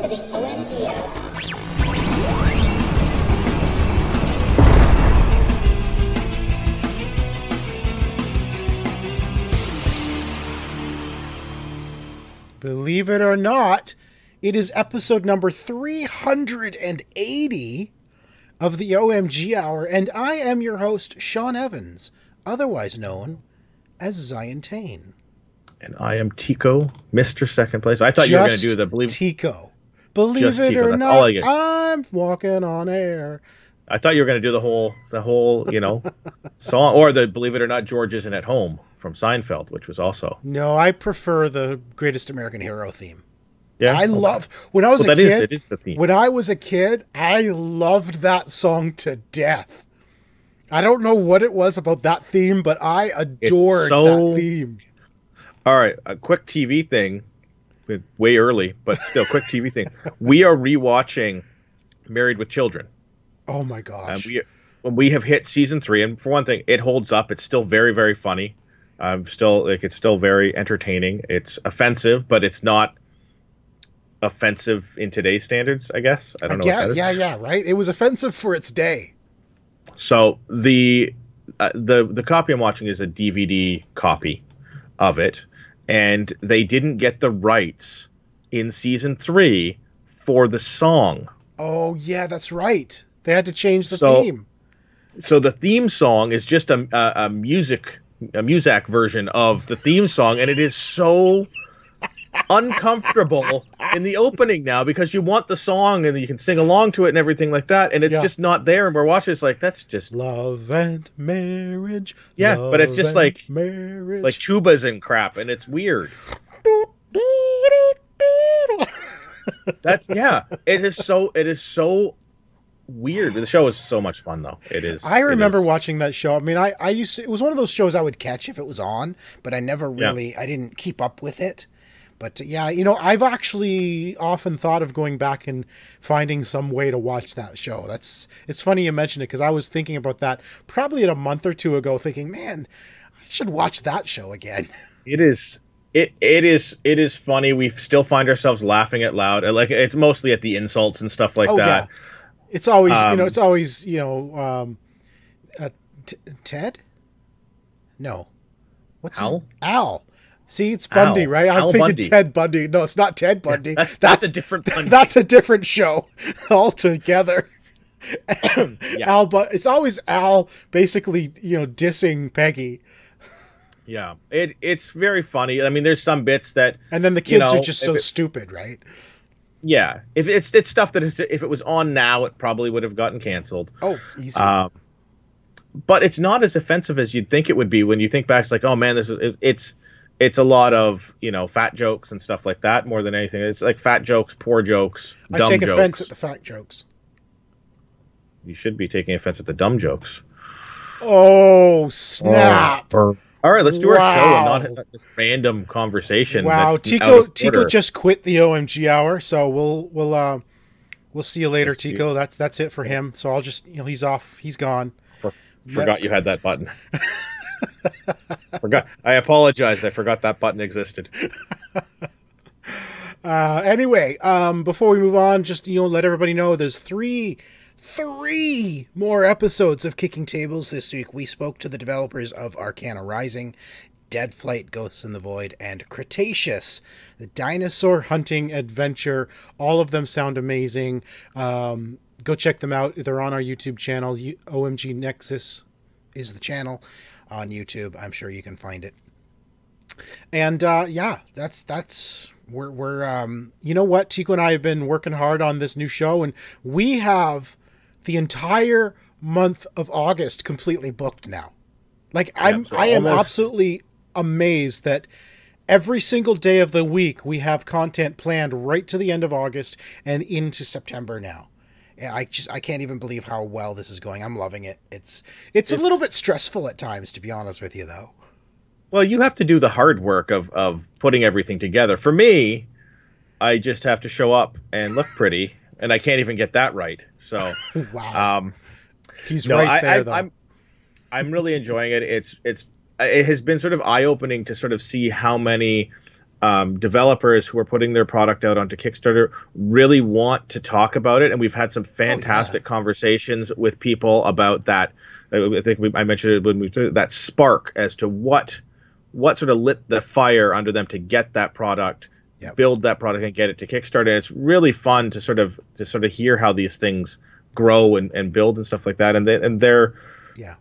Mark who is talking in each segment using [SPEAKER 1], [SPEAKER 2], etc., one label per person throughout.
[SPEAKER 1] to the OMG hour.
[SPEAKER 2] Believe it or not, it is episode number 380 of the OMG Hour, and I am your host, Sean Evans, otherwise known as Zion Tane.
[SPEAKER 3] And I am Tico, Mr. Second Place. I thought you were going to do the believe.
[SPEAKER 2] Tico. Believe it or not, I'm walking on air.
[SPEAKER 3] I thought you were going to do the whole, song, or the Believe It or Not, George Isn't at Home from Seinfeld, which was also.
[SPEAKER 2] No, I prefer the Greatest American Hero theme.
[SPEAKER 3] Yeah,
[SPEAKER 2] I love when I was a kid.
[SPEAKER 3] It is the theme.
[SPEAKER 2] When I was a kid, I loved that song to death. I don't know what it was about that theme, but I adored that theme.
[SPEAKER 3] All right, a quick TV thing, way early, but still quick TV thing. We are rewatching Married with Children.
[SPEAKER 2] Oh my gosh!
[SPEAKER 3] When we have hit season 3, and for one thing, it holds up. It's still very, very funny. It's still very entertaining. It's offensive, but it's not offensive in today's standards, I guess. I don't know.
[SPEAKER 2] Yeah, right. It was offensive for its day.
[SPEAKER 3] So the copy I'm watching is a DVD copy of it, and they didn't get the rights in season 3 for the song.
[SPEAKER 2] Oh yeah, that's right. They had to change the theme.
[SPEAKER 3] So the theme song is just a Muzak version of the theme song, and it is so uncomfortable in the opening now because you want the song and you can sing along to it and everything like that, and it's just not there, and we're watching. It's like, that's just
[SPEAKER 2] love and marriage.
[SPEAKER 3] Yeah, but it's just like
[SPEAKER 2] marriage,
[SPEAKER 3] like tubas and crap, and it's weird. It is so weird. The show is so much fun, though. It is.
[SPEAKER 2] I remember watching that show. I mean, I used to. It was one of those shows I would catch if it was on, but I never really. I didn't keep up with it. But yeah, I've actually often thought of going back and finding some way to watch that show. It's funny you mention it because I was thinking about that probably a month or two ago, thinking, man, I should watch that show again.
[SPEAKER 3] It is funny. We still find ourselves laughing out loud. Like, it's mostly at the insults and stuff like that.
[SPEAKER 2] Yeah. It's always, Ted? No. What's
[SPEAKER 3] Al?
[SPEAKER 2] Al. See, it's Bundy,
[SPEAKER 3] Al.
[SPEAKER 2] right? I'm
[SPEAKER 3] Al
[SPEAKER 2] thinking
[SPEAKER 3] Bundy.
[SPEAKER 2] Ted Bundy. No, it's not Ted Bundy.
[SPEAKER 3] Yeah, that's a different Bundy.
[SPEAKER 2] That's a different show altogether.
[SPEAKER 3] Yeah.
[SPEAKER 2] It's always Al basically, dissing Peggy.
[SPEAKER 3] Yeah, it's very funny. I mean, there's some bits that,
[SPEAKER 2] and then the kids are just so stupid, right?
[SPEAKER 3] Yeah, if it's stuff that if it was on now, it probably would have gotten canceled.
[SPEAKER 2] Oh, easy.
[SPEAKER 3] But it's not as offensive as you'd think it would be when you think back. It's like, oh man, it's a lot of fat jokes and stuff like that more than anything. It's like fat jokes, poor jokes, dumb jokes.
[SPEAKER 2] I take offense at the fat jokes.
[SPEAKER 3] You should be taking offense at the dumb jokes.
[SPEAKER 2] Oh snap!
[SPEAKER 3] All right, let's do our show and not this random conversation.
[SPEAKER 2] Wow, Tico just quit the OMG hour, so we'll see you later, Tico. That's it for him. So I'll just he's off, he's gone.
[SPEAKER 3] Forgot you had that button. Forgot. I apologize. I forgot that button existed.
[SPEAKER 2] Anyway, before we move on, just let everybody know there's three more episodes of Kicking Tables this week. We spoke to the developers of Arcana Rising, Dead Flight, Ghosts in the Void, and Cretaceous, the dinosaur hunting adventure. All of them sound amazing. Go check them out. They're on our YouTube channel. OMG Nexus is the channel on YouTube. I'm sure you can find it. And we're you know what, Tico and I have been working hard on this new show, and we have the entire month of August completely booked now. Like, I am absolutely amazed that every single day of the week we have content planned right to the end of August and into September now. And I can't even believe how well this is going. I'm loving it. It's a little bit stressful at times, to be honest with you, though.
[SPEAKER 3] Well, you have to do the hard work of putting everything together. For me, I just have to show up and look pretty, and I can't even get that right. So,
[SPEAKER 2] wow. He's right there, though.
[SPEAKER 3] I'm really enjoying it. It has been sort of eye-opening to sort of see how many developers who are putting their product out onto Kickstarter really want to talk about it, and we've had some fantastic conversations with people about that. I think I mentioned it when we did that spark as to what sort of lit the fire under them to get that product, build that product, and get it to Kickstarter. And it's really fun to sort of hear how these things grow and build and stuff like that. And they're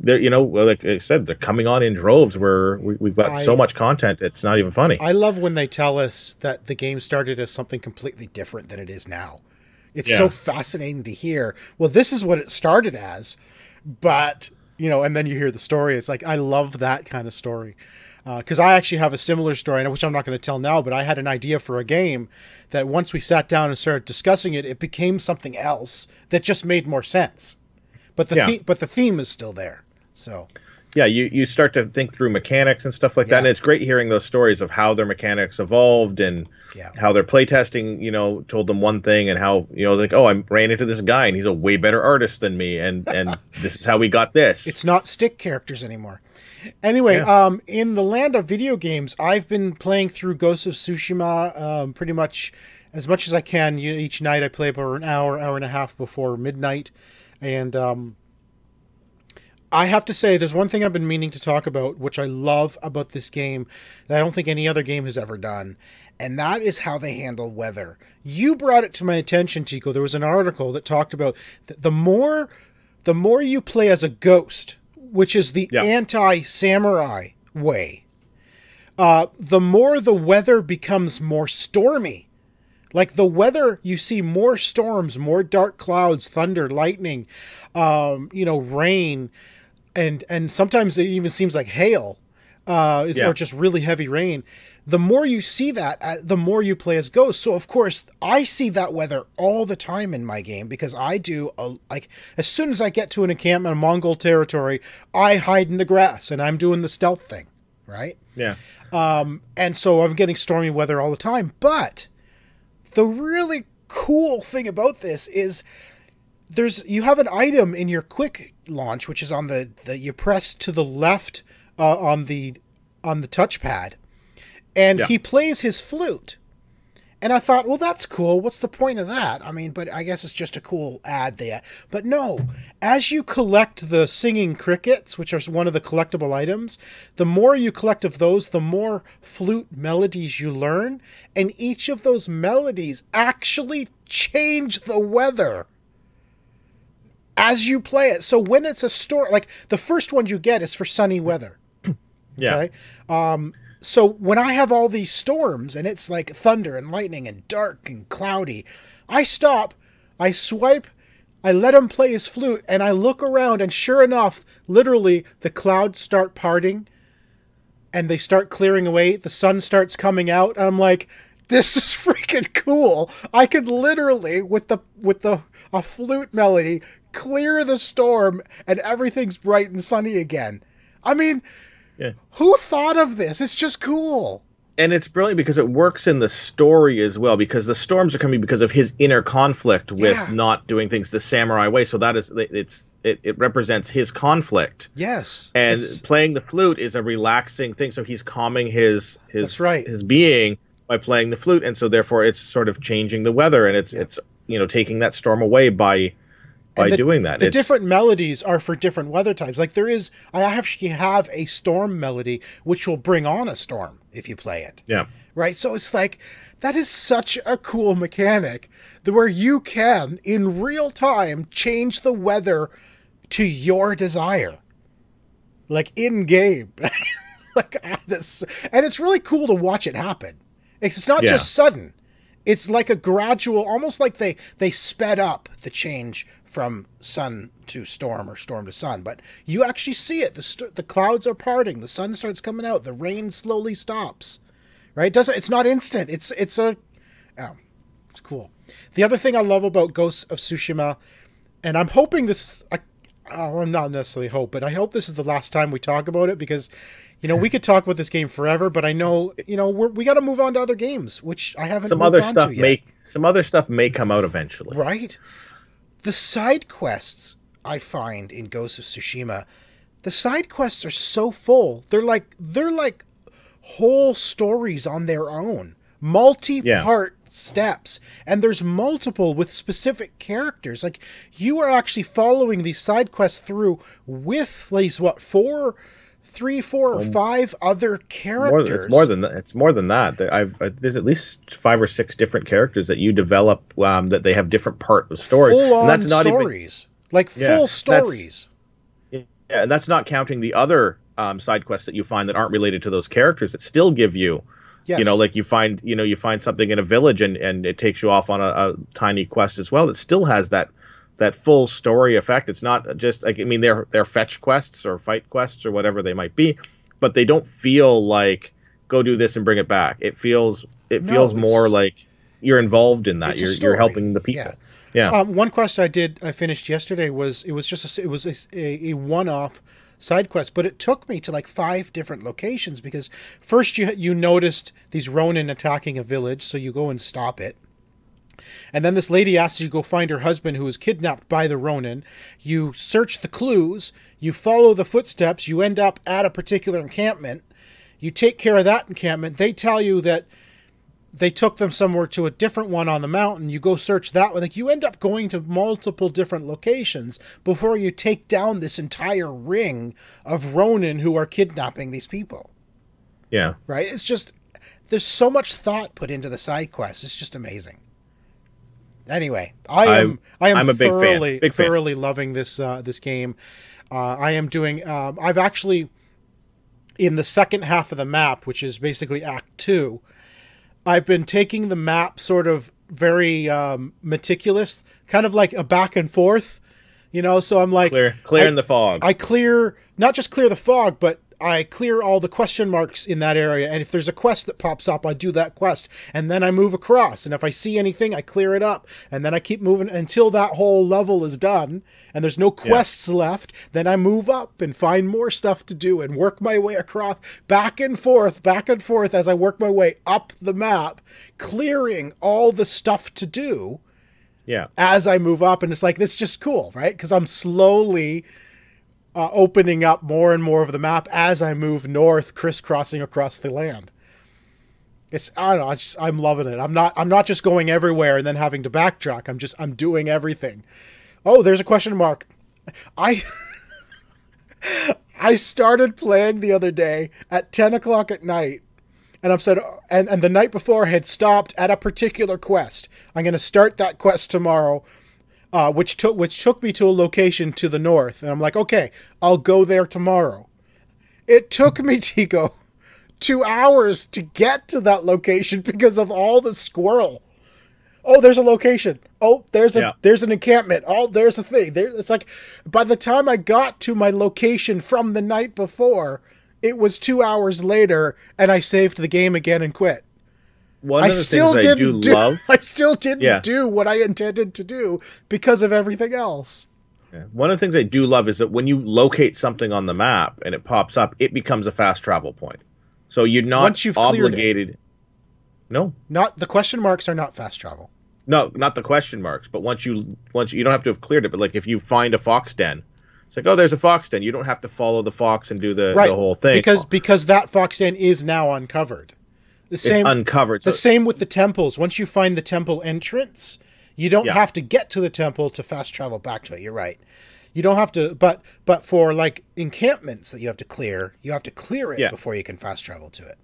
[SPEAKER 3] you know, like I said, they're coming on in droves where we've got so much content, it's not even funny.
[SPEAKER 2] I love when they tell us that the game started as something completely different than it is now. It's so fascinating to hear. Well, this is what it started as, but, you know, and then you hear the story. It's like, I love that kind of story. Because I actually have a similar story, which I'm not going to tell now, but I had an idea for a game that once we sat down and started discussing it, it became something else that just made more sense. But the theme is still there. So
[SPEAKER 3] yeah, you start to think through mechanics and stuff like that, and it's great hearing those stories of how their mechanics evolved and how their playtesting, you know, told them one thing, and how, you know, like, oh, I ran into this guy and he's a way better artist than me, and this is how we got this.
[SPEAKER 2] It's not stick characters anymore. Anyway, in the land of video games, I've been playing through Ghost of Tsushima pretty much as I can. Each night I play about an hour and a half before midnight. And I have to say, there's one thing I've been meaning to talk about, which I love about this game, that I don't think any other game has ever done. And that is how they handle weather. You brought it to my attention, Tico. There was an article that talked about the more you play as a ghost, which is the anti-samurai way, the more the weather becomes more stormy. Like the weather, you see more storms, more dark clouds, thunder, lightning, you know, rain, and sometimes it even seems like hail, or just really heavy rain. The more you see that, the more you play as ghosts. So of course, I see that weather all the time in my game, because I do like, as soon as I get to an encampment in Mongol territory, I hide in the grass and I'm doing the stealth thing, right?
[SPEAKER 3] Yeah.
[SPEAKER 2] And so I'm getting stormy weather all the time. But the really cool thing about this is you have an item in your quick launch, which is on you press to the left on the touchpad, and he plays his flute. And I thought, well, that's cool. What's the point of that? I mean, but I guess it's just a cool ad there. But no, as you collect the singing crickets, which are one of the collectible items, the more you collect of those, the more flute melodies you learn. And each of those melodies actually change the weather as you play it. So when it's a storm, like the first one you get is for sunny weather.
[SPEAKER 3] Yeah.
[SPEAKER 2] Okay? So when I have all these storms and it's like thunder and lightning and dark and cloudy, I stop, I swipe, I let him play his flute, and I look around, and sure enough, literally the clouds start parting and they start clearing away. The sun starts coming out. And I'm like, this is freaking cool. I could literally, with a flute melody, clear the storm and everything's bright and sunny again. I mean, who thought of this? It's just cool.
[SPEAKER 3] And it's brilliant because it works in the story as well, because the storms are coming because of his inner conflict with not doing things the samurai way. So that is, it represents his conflict.
[SPEAKER 2] Yes.
[SPEAKER 3] And playing the flute is a relaxing thing. So he's calming his being by playing the flute. And so therefore it's sort of changing the weather, and it's, you know, taking that storm away by doing that.
[SPEAKER 2] The different melodies are for different weather types. Like I actually have a storm melody, which will bring on a storm if you play it.
[SPEAKER 3] Yeah.
[SPEAKER 2] Right? So it's like, that is such a cool mechanic where you can, in real time, change the weather to your desire. Like in-game. Like this. And it's really cool to watch it happen. It's not just sudden. It's like a gradual, almost like they sped up the change from sun to storm or storm to sun. But you actually see it. The clouds are parting. The sun starts coming out. The rain slowly stops. Right? It's not instant. It's cool. The other thing I love about Ghosts of Tsushima, and I'm hoping this, I'm not necessarily hope, but I hope this is the last time we talk about it, because, you know, we could talk about this game forever, but I know, you know, we got to move on to other games, which I haven't moved on to yet.
[SPEAKER 3] Some other stuff may come out eventually.
[SPEAKER 2] Right? The side quests I find in Ghosts of Tsushima, the side quests are so full. They're like whole stories on their own, multi-part steps, and there's multiple with specific characters. Like, you are actually following these side quests through with these, what, three, four, or five other characters.
[SPEAKER 3] It's more than that. It's more than that. There's at least 5 or 6 different characters that you develop that they have different part of story.
[SPEAKER 2] Full-on and that's not stories. Full stories.
[SPEAKER 3] Yeah, and that's not counting the other side quests that you find that aren't related to those characters that still give you, you know, like you find something in a village and it takes you off on a tiny quest as well. It still has that full story effect. It's not just like, I mean, they're fetch quests or fight quests or whatever they might be, but they don't feel like go do this and bring it back. It feels more like you're involved in that. You're helping the people. Yeah.
[SPEAKER 2] One quest I finished yesterday was a one-off side quest, but it took me to like 5 different locations because first you noticed these Ronin attacking a village, so you go and stop it. And then this lady asks you to go find her husband who was kidnapped by the Ronin. You search the clues, you follow the footsteps, you end up at a particular encampment. You take care of that encampment. They tell you that they took them somewhere to a different one on the mountain. You go search that one. Like, you end up going to multiple different locations before you take down this entire ring of Ronin who are kidnapping these people.
[SPEAKER 3] Yeah.
[SPEAKER 2] Right? It's just, there's so much thought put into the side quests. It's just amazing. Anyway, I'm a big thoroughly loving this game. I am doing, I've actually, in the second half of the map, which is basically Act 2, I've been taking the map sort of very meticulous, kind of like a back and forth, you know, so I'm like...
[SPEAKER 3] Clearing the fog.
[SPEAKER 2] I not just clear the fog, but I clear all the question marks in that area, and if there's a quest that pops up, I do that quest, and then I move across, and if I see anything, I clear it up, and then I keep moving until that whole level is done, and there's no quests left. Then I move up and find more stuff to do and work my way across, back and forth as I work my way up the map, clearing all the stuff to do as I move up, and it's like, this is just cool, right? Because I'm slowly... opening up more and more of the map as I move north, crisscrossing across the land. I don't know, I'm loving it. I'm not just going everywhere and then having to backtrack. I'm doing everything. Oh, there's a question mark. I started playing the other day at 10 o'clock at night, and and the night before I had stopped at a particular quest. I'm going to start that quest tomorrow. Which took me to a location to the north, and I'm like, okay, I'll go there tomorrow. It took me, Tico, 2 hours to get to that location because of all the squirrel. Oh, there's a location. Oh, there's an encampment. Oh, there's a thing. It's like, by the time I got to my location from the night before, it was 2 hours later, and I saved the game again and quit. I still didn't do what I intended to do because of everything else.
[SPEAKER 3] Yeah. One of the things I do love is that when you locate something on the map and it pops up, it becomes a fast travel point. So you're not obligated. No,
[SPEAKER 2] not the question marks are not fast travel.
[SPEAKER 3] No, not the question marks. But once you don't have to have cleared it. But like if you find a fox den, it's like, oh, there's a fox den. You don't have to follow the fox and do the whole thing
[SPEAKER 2] because that fox den is now uncovered. It's
[SPEAKER 3] uncovered.
[SPEAKER 2] The same with the temples. Once you find the temple entrance, you don't have to get to the temple to fast travel back to it. You're right. You don't have to, but for like encampments that you have to clear it before you can fast travel to it.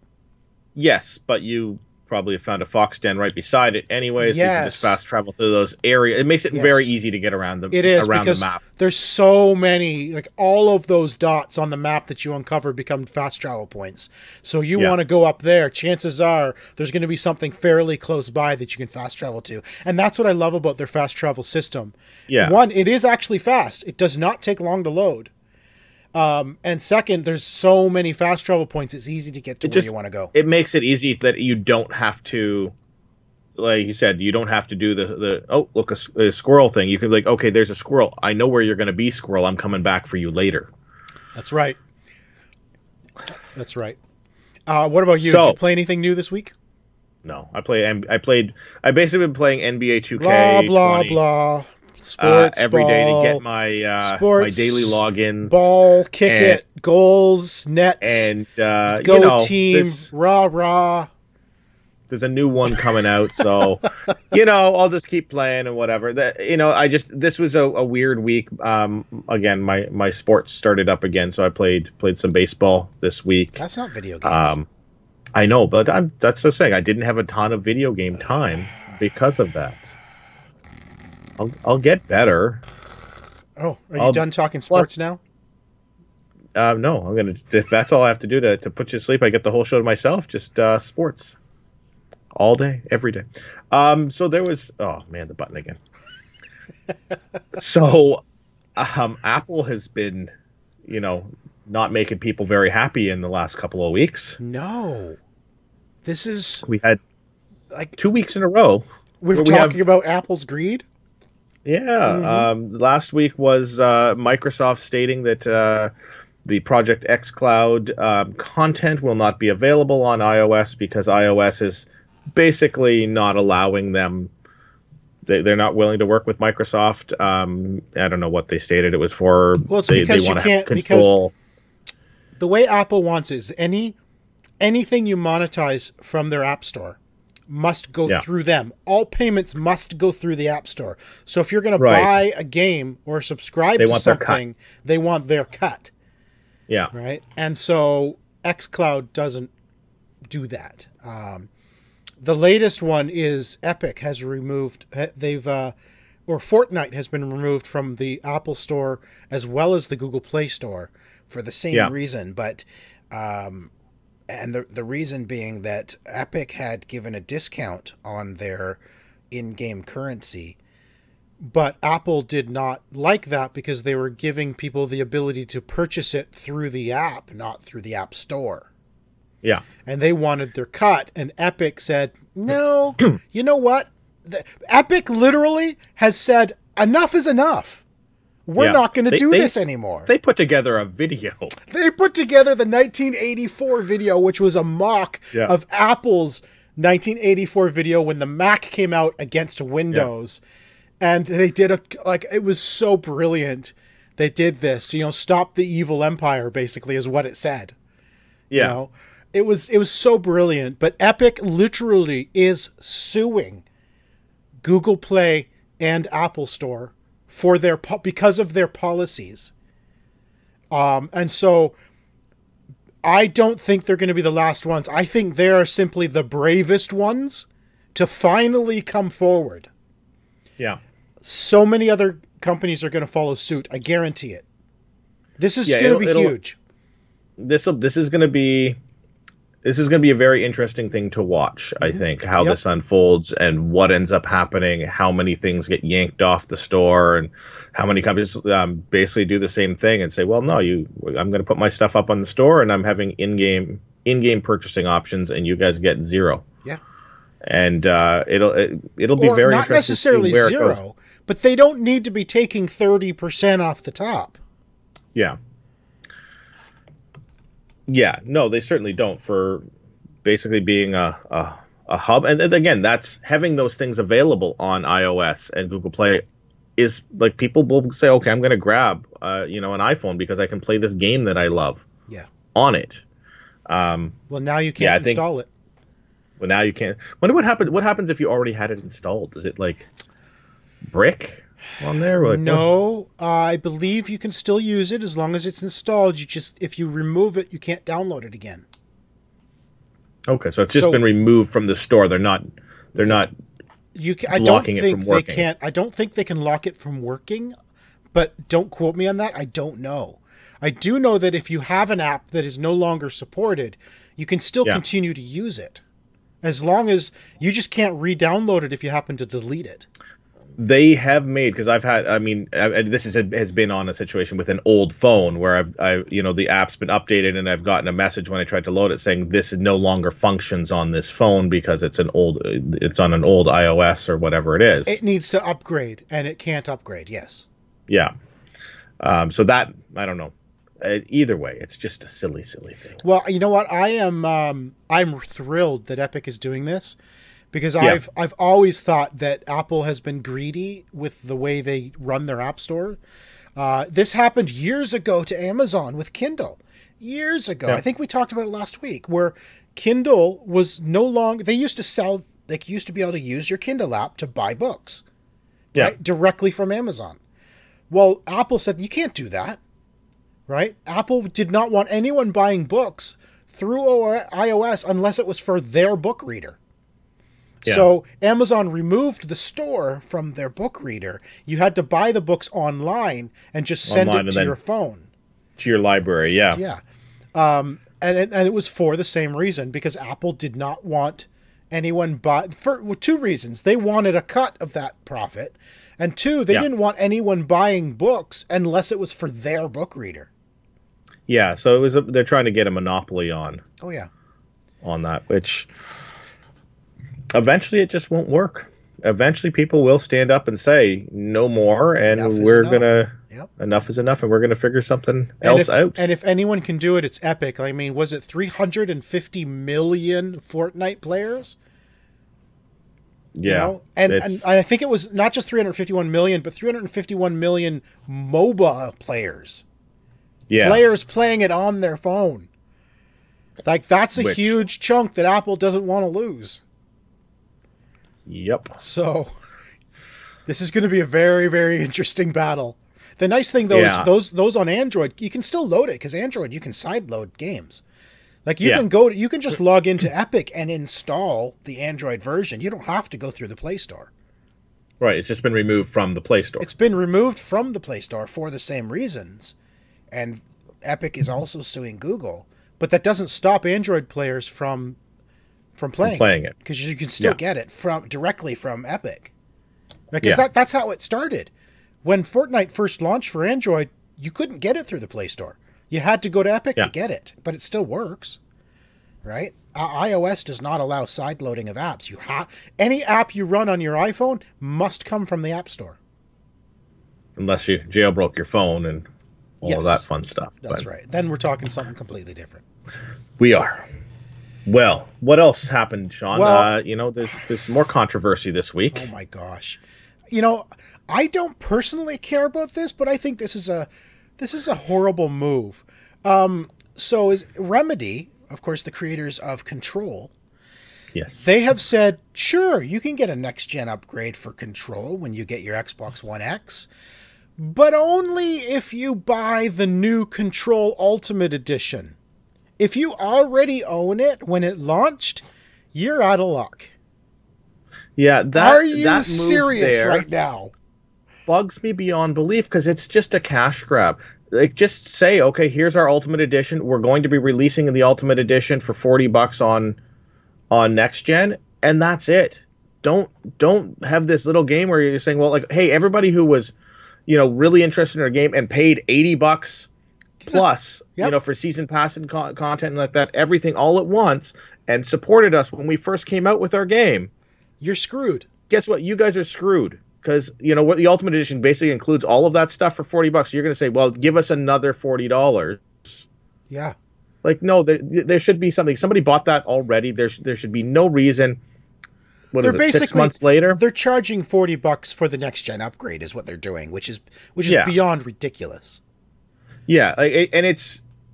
[SPEAKER 3] Yes, but you probably have found a fox den right beside it anyways. So you can just fast travel to those areas. It makes it very easy to get around the map.
[SPEAKER 2] There's so many, like all of those dots on the map that you uncover become fast travel points. So you want to go up there, chances are there's going to be something fairly close by that you can fast travel to. And that's what I love about their fast travel system. Yeah. One, it is actually fast. It does not take long to load. And second, there's so many fast travel points, it's easy to get to where you want to go.
[SPEAKER 3] It makes it easy that you don't have to, like you said, you don't have to do a squirrel thing. You can be like, okay, there's a squirrel. I know where you're going to be, squirrel. I'm coming back for you later.
[SPEAKER 2] That's right. That's right. What about you? Did you play anything new this week?
[SPEAKER 3] No, I've basically been playing NBA 2K.
[SPEAKER 2] Blah, blah, blah. Sports
[SPEAKER 3] every day to get
[SPEAKER 2] ball,
[SPEAKER 3] my my
[SPEAKER 2] sports
[SPEAKER 3] daily login.
[SPEAKER 2] ball, kick
[SPEAKER 3] and,
[SPEAKER 2] it, goals, nets,
[SPEAKER 3] and
[SPEAKER 2] go team, rah rah.
[SPEAKER 3] There's a new one coming out, so I'll just keep playing and whatever. This was a weird week. Again, my sports started up again, so I played some baseball this week.
[SPEAKER 2] That's not video games.
[SPEAKER 3] I know, but that's what I'm saying. I didn't have a ton of video game time because of that. I'll get better.
[SPEAKER 2] Oh, are you done talking sports now?
[SPEAKER 3] No, I'm gonna. If that's all I have to do to put you to sleep, I get the whole show to myself. Just sports. All day, every day. So there was, oh man, the button again. So, Apple has been, not making people very happy in the last couple of weeks.
[SPEAKER 2] No,
[SPEAKER 3] we had like 2 weeks in a row.
[SPEAKER 2] We're talking about Apple's greed.
[SPEAKER 3] Yeah. Mm-hmm. Last week was Microsoft stating that the Project xCloud content will not be available on iOS because iOS is basically not allowing them. They're not willing to work with Microsoft. I don't know what they stated it was for.
[SPEAKER 2] Well, it's because you can't control. Because the way Apple wants is anything you monetize from their App Store must go through them. All payments must go through the App Store. So if you're going to buy a game or subscribe to something, they want their cut.
[SPEAKER 3] Yeah.
[SPEAKER 2] Right. And so xCloud doesn't do that. The latest one is Epic has removed, or Fortnite has been removed from the Apple Store as well as the Google Play Store for the same reason. But, and the reason being that Epic had given a discount on their in-game currency, but Apple did not like that because they were giving people the ability to purchase it through the app, not through the App Store.
[SPEAKER 3] Yeah.
[SPEAKER 2] And they wanted their cut. And Epic said, no, you know what? Epic literally has said, enough is enough. We're not going to do this anymore.
[SPEAKER 3] They put together a video.
[SPEAKER 2] They put together the 1984 video, which was a mock of Apple's 1984 video when the Mac came out against Windows. Yeah. And they did it was so brilliant. They did this, stop the evil empire, basically, is what it said. Yeah. It was so brilliant, but Epic literally is suing Google Play and Apple Store for because of their policies. And so I don't think they're going to be the last ones. I think they are simply the bravest ones to finally come forward.
[SPEAKER 3] Yeah.
[SPEAKER 2] So many other companies are going to follow suit. I guarantee it. This is going to be huge. This
[SPEAKER 3] is going to be a very interesting thing to watch, I think, how this unfolds and what ends up happening, how many things get yanked off the store, and how many companies basically do the same thing and say, well, no, I'm going to put my stuff up on the store and I'm having in-game purchasing options and you guys get zero.
[SPEAKER 2] Yeah.
[SPEAKER 3] And it'll be very
[SPEAKER 2] not
[SPEAKER 3] interesting
[SPEAKER 2] necessarily
[SPEAKER 3] to see where
[SPEAKER 2] zero,
[SPEAKER 3] it goes.
[SPEAKER 2] But they don't need to be taking 30% off the top.
[SPEAKER 3] Yeah. Yeah, no, they certainly don't, for basically being a hub. And again, that's having those things available on iOS and Google Play is like people will say, okay, I'm going to grab an iPhone because I can play this game that I love on it.
[SPEAKER 2] Well, now you can't install it.
[SPEAKER 3] Well, now you can't. Wonder what happens if you already had it installed? Is it like brick on there? Or
[SPEAKER 2] no, I believe you can still use it as long as it's installed. If you remove it, you can't download it again.
[SPEAKER 3] Okay, so it's just been removed from the store. They're not blocking it from working.
[SPEAKER 2] I don't think they can lock it from working, but don't quote me on that. I don't know. I do know that if you have an app that is no longer supported, you can still continue to use it, as long as you just can't re-download it if you happen to delete it.
[SPEAKER 3] They have made, because this has been on a situation with an old phone where the app's been updated and I've gotten a message when I tried to load it saying this no longer functions on this phone because it's on an old iOS or whatever it is.
[SPEAKER 2] It needs to upgrade and it can't upgrade. Yes.
[SPEAKER 3] Yeah. So that, I don't know. Either way, it's just a silly thing.
[SPEAKER 2] Well, you know what? I'm thrilled that Epic is doing this, because
[SPEAKER 3] Yeah.
[SPEAKER 2] I've always thought that Apple has been greedy with the way they run their app store. This happened years ago to Amazon with Kindle. Years ago.
[SPEAKER 3] Yeah.
[SPEAKER 2] I think we talked about it last week, where Kindle was no longer, they used to sell, like, you used to be able to use your Kindle app to buy books,
[SPEAKER 3] Yeah.
[SPEAKER 2] right? Directly from Amazon. Well, Apple said, you can't do that, right? Apple did not want anyone buying books through iOS unless it was for their book reader.
[SPEAKER 3] Yeah.
[SPEAKER 2] So Amazon removed the store from their book reader. You had to buy the books online and just send
[SPEAKER 3] Online
[SPEAKER 2] it
[SPEAKER 3] and
[SPEAKER 2] to
[SPEAKER 3] then
[SPEAKER 2] your phone.
[SPEAKER 3] To your library, yeah.
[SPEAKER 2] Yeah. And it was for the same reason, because Apple did not want anyone for two reasons. They wanted a cut of that profit. And two, they didn't want anyone buying books unless it was for their book reader.
[SPEAKER 3] Yeah, so it was they're trying to get a monopoly on
[SPEAKER 2] Oh, yeah.
[SPEAKER 3] that, which eventually it just won't work. Eventually people will stand up and say no more, and we're gonna enough is enough, and we're gonna figure something else out.
[SPEAKER 2] And if anyone can do it, it's Epic. I mean, was it 350 million Fortnite players?
[SPEAKER 3] Yeah.
[SPEAKER 2] You know? And I think it was not just 351 million, but 351 million MOBA players.
[SPEAKER 3] Yeah.
[SPEAKER 2] Players playing it on their phone. Like, that's a huge chunk that Apple doesn't want to lose.
[SPEAKER 3] Yep.
[SPEAKER 2] So this is going to be a very, very interesting battle. The nice thing, though, is those on Android, you can still load it, because Android, you can sideload games. Like, you can just log into Epic and install the Android version. You don't have to go through the Play Store.
[SPEAKER 3] Right. It's just been removed from the Play Store.
[SPEAKER 2] It's been removed from the Play Store for the same reasons. And Epic is also suing Google. But that doesn't stop Android players from playing it. Because you can still get it directly from Epic. Because that's how it started. When Fortnite first launched for Android, you couldn't get it through the Play Store. You had to go to Epic to get it, but it still works, right? iOS does not allow sideloading of apps. Any app you run on your iPhone must come from the App Store,
[SPEAKER 3] unless you jailbroke your phone and all of that fun stuff.
[SPEAKER 2] That's right. Then we're talking something completely different.
[SPEAKER 3] We are. Well, what else happened, Sean?
[SPEAKER 2] Well,
[SPEAKER 3] there's more controversy this week.
[SPEAKER 2] Oh my gosh. I don't personally care about this, but I think this is a horrible move. So is Remedy, of course, the creators of Control.
[SPEAKER 3] Yes.
[SPEAKER 2] They have said, sure, you can get a next-gen upgrade for Control when you get your Xbox One X, but only if you buy the new Control Ultimate Edition. If you already own it when it launched, you're out of luck.
[SPEAKER 3] Yeah,
[SPEAKER 2] Are you serious right now?
[SPEAKER 3] Bugs me beyond belief, because it's just a cash grab. Like, just say, okay, here's our Ultimate Edition. We're going to be releasing the Ultimate Edition for $40 on next gen, and that's it. Don't have this little game where you're saying, well, like, hey, everybody who was, really interested in our game and paid $80 plus, for season pass and content and like that, everything all at once, and supported us when we first came out with our game.
[SPEAKER 2] You're screwed.
[SPEAKER 3] Guess what? You guys are screwed. Because, what the Ultimate Edition basically includes all of that stuff for $40. You're going to say, well, give us another $40.
[SPEAKER 2] Yeah.
[SPEAKER 3] Like, no, there should be something. Somebody bought that already. There should be no reason. What is it, 6 months later?
[SPEAKER 2] They're charging $40 for the next-gen upgrade is what they're doing, which is beyond ridiculous.
[SPEAKER 3] Yeah, and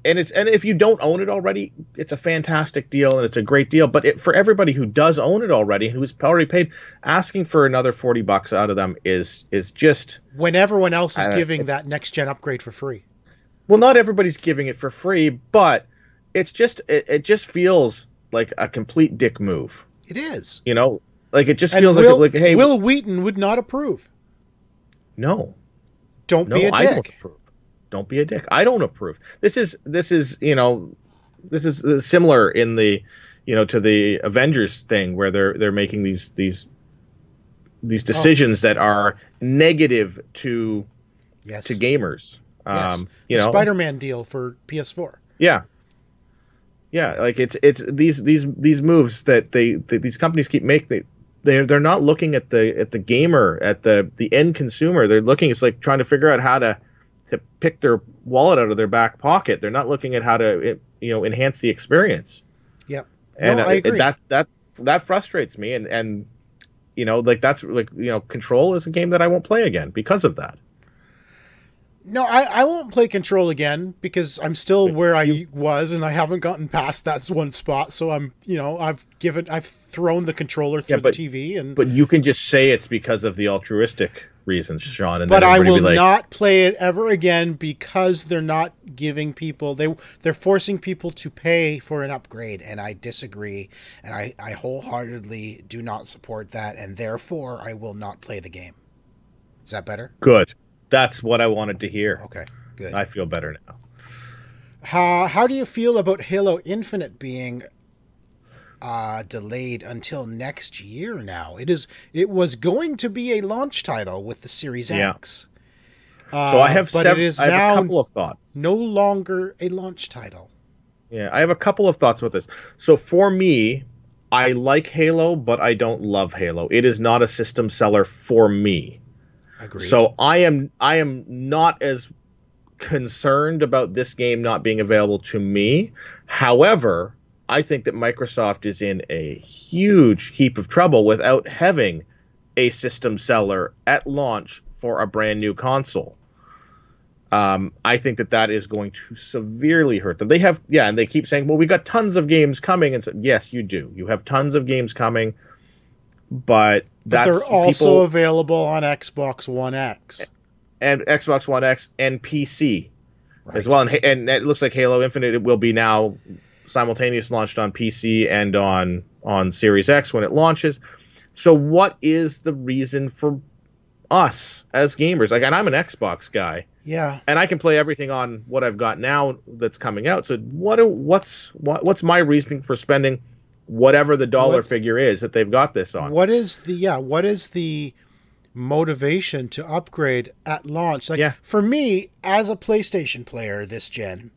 [SPEAKER 3] if you don't own it already, it's a fantastic deal and it's a great deal. But for everybody who does own it already, who's already paid, asking for another $40 out of them is just,
[SPEAKER 2] when everyone else is giving that next gen upgrade for free.
[SPEAKER 3] Well, not everybody's giving it for free, but it just feels like a complete dick move.
[SPEAKER 2] It is.
[SPEAKER 3] Like, it just feels like hey,
[SPEAKER 2] Will Wheaton would not approve.
[SPEAKER 3] No.
[SPEAKER 2] Don't be a dick.
[SPEAKER 3] I don't approve. Don't be a dick. I don't approve. This is similar in the, to the Avengers thing, where they're making these decisions that are negative to gamers.
[SPEAKER 2] Yes. The Spider-Man deal for PS4.
[SPEAKER 3] Yeah. Yeah, like it's these moves that these companies keep making. They're not looking at the gamer, at the end consumer. They're looking. It's like trying to figure out how to pick their wallet out of their back pocket. They're not looking at how to enhance the experience.
[SPEAKER 2] Yep.
[SPEAKER 3] And
[SPEAKER 2] I agree.
[SPEAKER 3] That that frustrates me, and you know, like that's like, you know, Control is a game that I won't play again because of that.
[SPEAKER 2] No, I won't play Control again because I'm still where I was, and I haven't gotten past that one spot. So I'm, you know, I've thrown the controller through the TV, and
[SPEAKER 3] but you can just say it's because of the altruistic reasons, Sean. And
[SPEAKER 2] but
[SPEAKER 3] then
[SPEAKER 2] I will
[SPEAKER 3] like,
[SPEAKER 2] not play it ever again because they're not giving people they're forcing people to pay for an upgrade, and I disagree, and I wholeheartedly do not support that, and therefore I will not play the game. Is that better?
[SPEAKER 3] Good. That's what I wanted to hear.
[SPEAKER 2] Okay, good.
[SPEAKER 3] I feel better now.
[SPEAKER 2] How do you feel about Halo Infinite being delayed until next year now? It was going to be a launch title with the Series X.
[SPEAKER 3] So I have,
[SPEAKER 2] but it is
[SPEAKER 3] I have
[SPEAKER 2] now
[SPEAKER 3] a couple of thoughts.
[SPEAKER 2] No longer a launch title.
[SPEAKER 3] Yeah, I have a couple of thoughts about this. So for me, I like Halo, but I don't love Halo. It is not a system seller for me.
[SPEAKER 2] Agreed.
[SPEAKER 3] So I am not as concerned about this game not being available to me. However, I think that Microsoft is in a huge heap of trouble without having a system seller at launch for a brand new console. I think that is going to severely hurt them. They have, and they keep saying, well, we got tons of games coming. And so, yes, you do. You have tons of games coming, but
[SPEAKER 2] they're also available on Xbox One X.
[SPEAKER 3] And Xbox One X and PC as well. And it looks like Halo Infinite, it will be now simultaneously launched on PC and on Series X when it launches. So what is the reason for us as gamers? Like, and I'm an Xbox guy.
[SPEAKER 2] Yeah.
[SPEAKER 3] And I can play everything on what I've got now that's coming out. So what's my reasoning for spending whatever the dollar figure is that they've got this on?
[SPEAKER 2] What is the motivation to upgrade at launch? Like, for me, as a PlayStation player this gen,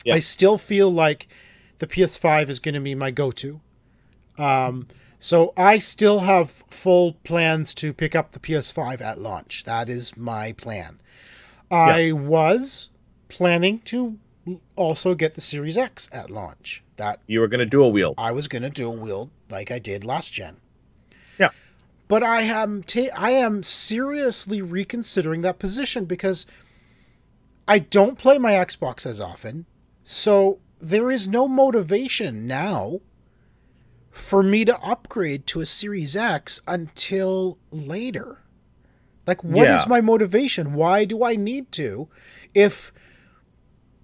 [SPEAKER 2] I still feel like the PS5 is going to be my go-to. So I still have full plans to pick up the PS5 at launch. That is my plan. I was planning to also get the Series X at launch. That
[SPEAKER 3] you were going to dual wield.
[SPEAKER 2] I was going to dual wield like I did last gen.
[SPEAKER 3] Yeah.
[SPEAKER 2] But I am seriously reconsidering that position because I don't play my Xbox as often. So there is no motivation now for me to upgrade to a Series X until later. Like, what is my motivation? Why do I need to? If,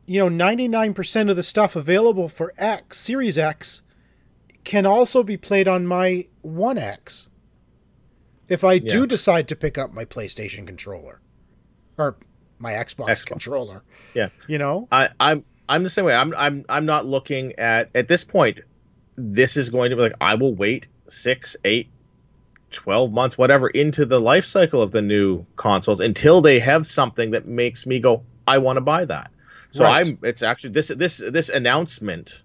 [SPEAKER 2] 99% of the stuff available for Series X can also be played on my One X. If I do decide to pick up my PlayStation controller or my Xbox controller,
[SPEAKER 3] I'm the same way. I'm not looking at this point. This is going to be like, I will wait 6, 8, 12 months, whatever, into the life cycle of the new consoles until they have something that makes me go, I want to buy that. So it's actually this announcement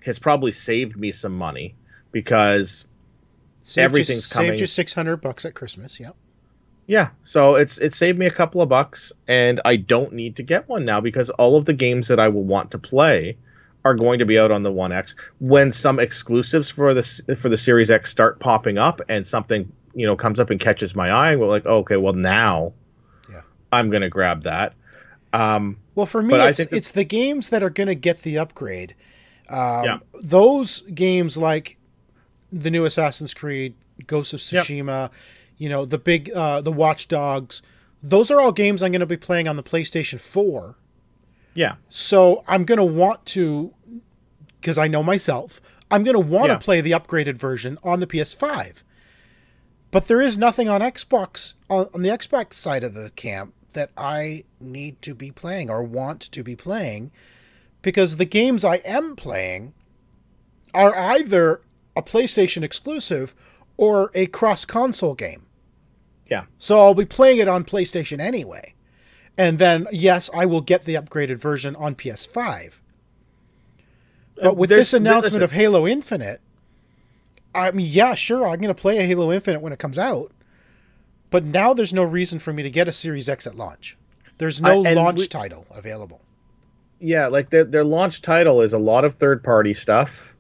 [SPEAKER 3] has probably saved me some money because everything's coming.
[SPEAKER 2] Saved you $600 at Christmas. Yep.
[SPEAKER 3] Yeah. So it saved me a couple of bucks, and I don't need to get one now because all of the games that I will want to play are going to be out on the One X. When some exclusives for the Series X start popping up and something, comes up and catches my eye, and we're like, oh, okay, well now I'm going to grab that.
[SPEAKER 2] Well, for me, it's the games that are going to get the upgrade. Those games like the new Assassin's Creed, Ghost of Tsushima, the big, the Watch Dogs, those are all games I'm going to be playing on the PlayStation 4.
[SPEAKER 3] Yeah.
[SPEAKER 2] So I'm going to want to, because I know myself, I'm going to want to play the upgraded version on the PS5. But there is nothing on Xbox, on the Xbox side of the camp, that I need to be playing or want to be playing, because the games I am playing are either a PlayStation exclusive or a cross-console game.
[SPEAKER 3] Yeah.
[SPEAKER 2] So I'll be playing it on PlayStation anyway. And then, yes, I will get the upgraded version on PS5. But with this announcement of Halo Infinite, I mean, yeah, sure, I'm going to play a Halo Infinite when it comes out. But now there's no reason for me to get a Series X at launch. There's no launch title available. Yeah,
[SPEAKER 3] like their launch title is a lot of third-party stuff.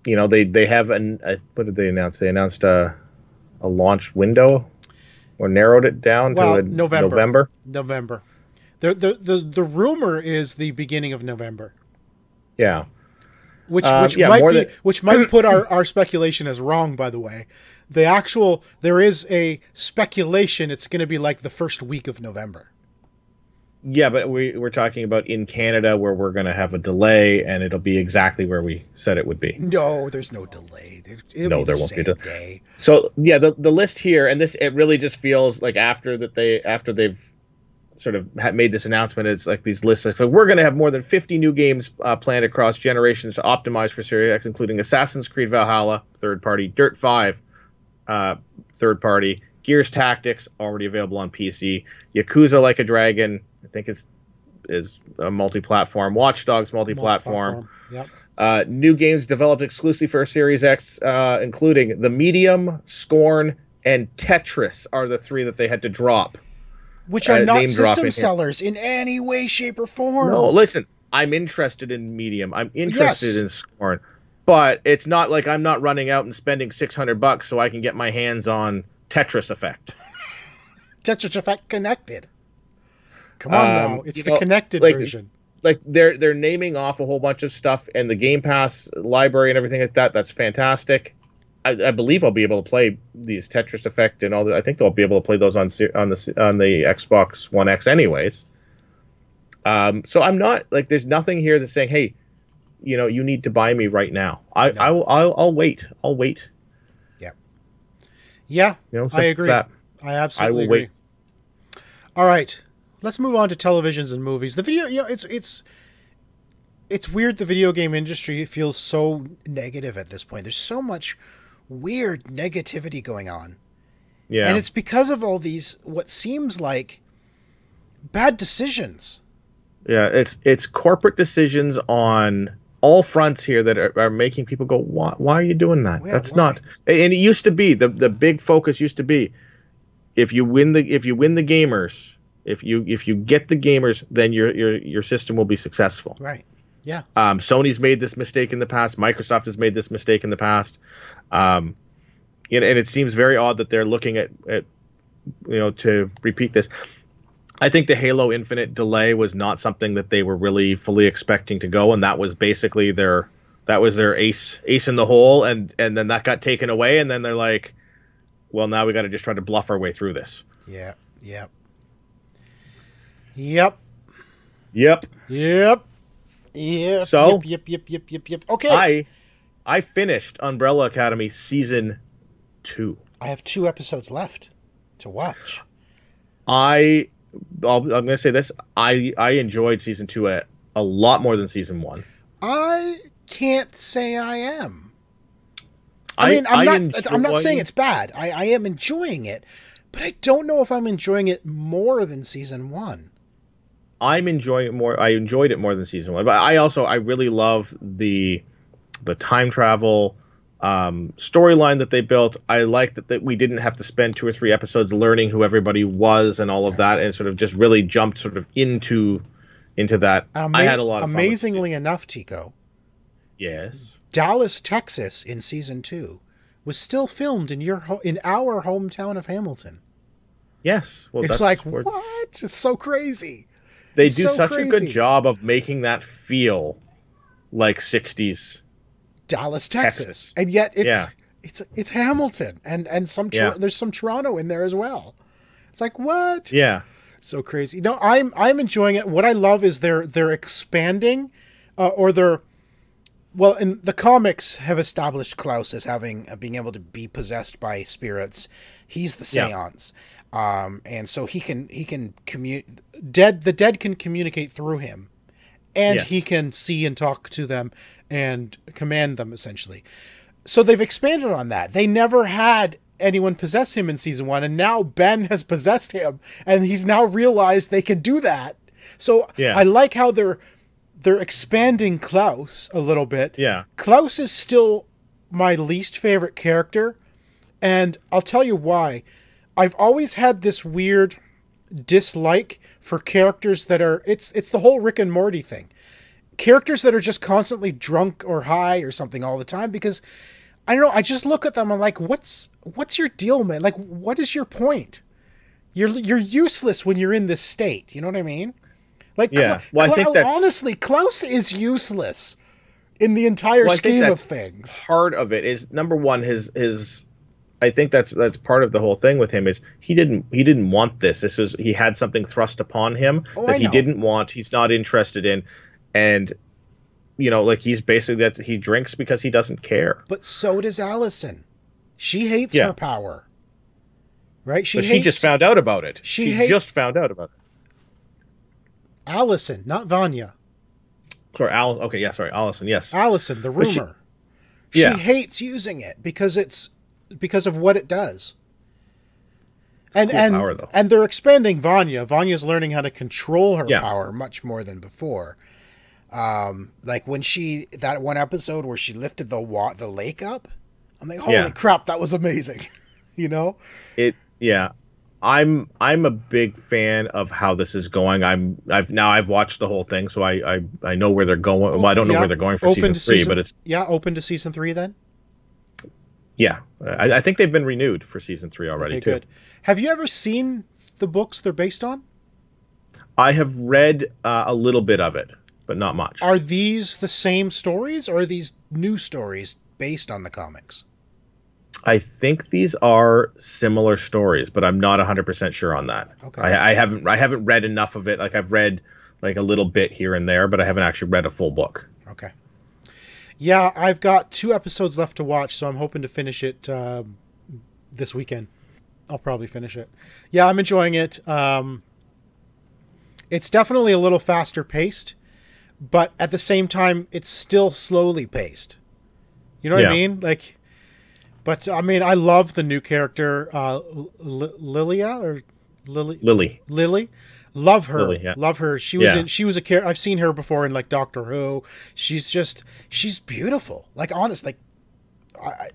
[SPEAKER 3] they have what did they announce? They announced a launch window, or narrowed it down to November.
[SPEAKER 2] November. The rumor is the beginning of November.
[SPEAKER 3] Yeah.
[SPEAKER 2] Which might put our speculation as wrong, by the way. There is a speculation it's going to be like the first week of November.
[SPEAKER 3] Yeah, but we're talking about in Canada, where we're going to have a delay, and it'll be exactly where we said it would be.
[SPEAKER 2] No, there's no delay. There won't be a delay.
[SPEAKER 3] So yeah, the list here, and it really just feels like after they've sort of made this announcement, it's like these lists. Like, we're going to have more than 50 new games planned across generations to optimize for Series X, including Assassin's Creed Valhalla, third party, Dirt 5, third party, Gears Tactics, already available on PC, Yakuza Like a Dragon, I think is a multi-platform, Watch Dogs multi-platform. Yep. New games developed exclusively for Series X, including The Medium, Scorn, and Tetris are the 3 that they had to drop.
[SPEAKER 2] Which are not system sellers in any way, shape, or form.
[SPEAKER 3] No, listen, I'm interested in Medium. I'm interested in Scorn. But it's not like I'm not running out and spending $600 so I can get my hands on Tetris Effect.
[SPEAKER 2] Tetris Effect Connected. Come on now. It's the connected version.
[SPEAKER 3] Like they're naming off a whole bunch of stuff, and the Game Pass library and everything like that. That's fantastic. I believe I'll be able to play these Tetris Effect and all that. I think I'll be able to play those on the Xbox One X anyways. So I'm not like, there's nothing here that's saying, hey, you need to buy me right now. I'll wait. I'll wait.
[SPEAKER 2] Yeah. Yeah. I agree. I absolutely agree. Wait. All right. Let's move on to televisions and movies. The video, it's weird. The video game industry feels so negative at this point. There's so much weird negativity going on. Yeah. And it's because of all these, what seems like bad decisions.
[SPEAKER 3] Yeah. It's corporate decisions on all fronts here that are making people go, why are you doing that? Yeah, That's not, and it used to be the big focus used to be, if you win the gamers, if you get the gamers, then your system will be successful.
[SPEAKER 2] Right. Yeah.
[SPEAKER 3] Sony's made this mistake in the past. Microsoft has made this mistake in the past. And it seems very odd that they're looking at to repeat this. I think the Halo Infinite delay was not something that they were really fully expecting to go, and that was basically their ace in the hole, and then that got taken away, and then they're like, well, now we got to just try to bluff our way through this.
[SPEAKER 2] Yeah. Yep. So yep. Okay.
[SPEAKER 3] I finished Umbrella Academy season 2.
[SPEAKER 2] I have 2 episodes left to watch.
[SPEAKER 3] I'm going to say this. I enjoyed season 2 a lot more than season 1.
[SPEAKER 2] I can't say I am. I'm not saying it's bad. I am enjoying it, but I don't know if I'm enjoying it more than season 1.
[SPEAKER 3] I'm enjoying it more. I enjoyed it more than season 1, but I really love the time travel storyline that they built. I like that we didn't have to spend 2 or 3 episodes learning who everybody was and all of that, and sort of just really jumped sort of into that. I had a lot of fun.
[SPEAKER 2] Amazingly enough, Tico.
[SPEAKER 3] Yes.
[SPEAKER 2] Dallas, Texas, in season 2 was still filmed in our hometown of Hamilton.
[SPEAKER 3] Yes. Well,
[SPEAKER 2] it's like, what? It's so crazy.
[SPEAKER 3] They do such a good job of making that feel like 60s
[SPEAKER 2] Dallas, Texas. And yet it's Hamilton, and there's some Toronto in there as well. It's like, what?
[SPEAKER 3] Yeah.
[SPEAKER 2] So crazy. No, I'm enjoying it. What I love is they're expanding, in the comics have established Klaus as being able to be possessed by spirits. He's the seance. And so he can the dead can communicate through him, and he can see and talk to them and command them, essentially. So they've expanded on that. They never had anyone possess him in season 1, and now Ben has possessed him, and he's now realized they can do that. So I like how they're expanding Klaus a little bit.
[SPEAKER 3] Yeah.
[SPEAKER 2] Klaus is still my least favorite character, and I'll tell you why. I've always had this weird dislike for characters that are... It's the whole Rick and Morty thing. characters that are just constantly drunk or high or something all the time, because I don't know, I just look at them, I'm like, what's your deal, man? Like, what is your point? You're useless when you're in this state, you know what I mean? Like,
[SPEAKER 3] yeah. Well, I think that's
[SPEAKER 2] honestly, Klaus is useless in the entire scheme of things.
[SPEAKER 3] Part of it is, number one, his I think that's part of the whole thing with him is he didn't want this. He had something thrust upon him that he didn't want. He's not interested in, and like he's basically that he drinks because he doesn't care.
[SPEAKER 2] But so does Allison. She hates her power, right?
[SPEAKER 3] She just found out about it. She just found out about it.
[SPEAKER 2] Allison, not Vanya.
[SPEAKER 3] Sorry, okay, yeah, sorry, Allison. Yes,
[SPEAKER 2] Allison, the rumor. She hates using it because of what it does. And
[SPEAKER 3] power, though.
[SPEAKER 2] And they're expanding Vanya. Vanya's learning how to control her power much more than before. Like when that one episode where she lifted the lake up, I'm like, holy crap, that was amazing.
[SPEAKER 3] I'm a big fan of how this is going. I've watched the whole thing, so I know where they're going. Well, I don't know where they're going for season 3, but it's
[SPEAKER 2] open to season 3 then.
[SPEAKER 3] Yeah, I think they've been renewed for season 3 already too. Good.
[SPEAKER 2] Have you ever seen the books they're based on?
[SPEAKER 3] I have read a little bit of it, but not much.
[SPEAKER 2] Are these the same stories, or are these new stories based on the comics?
[SPEAKER 3] I think these are similar stories, but I'm not 100% sure on that.
[SPEAKER 2] Okay.
[SPEAKER 3] I haven't read enough of it. Like I've read like a little bit here and there, but I haven't actually read a full book.
[SPEAKER 2] Okay. Yeah, I've got 2 episodes left to watch, so I'm hoping to finish it this weekend. I'll probably finish it. Yeah, I'm enjoying it. It's definitely a little faster paced, but at the same time, it's still slowly paced. You know what I mean? Like, but I mean, I love the new character, Lilia or Lily. Love her. Lily, yeah. Love her. She was a character. I've seen her before in like Doctor Who. She's beautiful. Like, honest, like I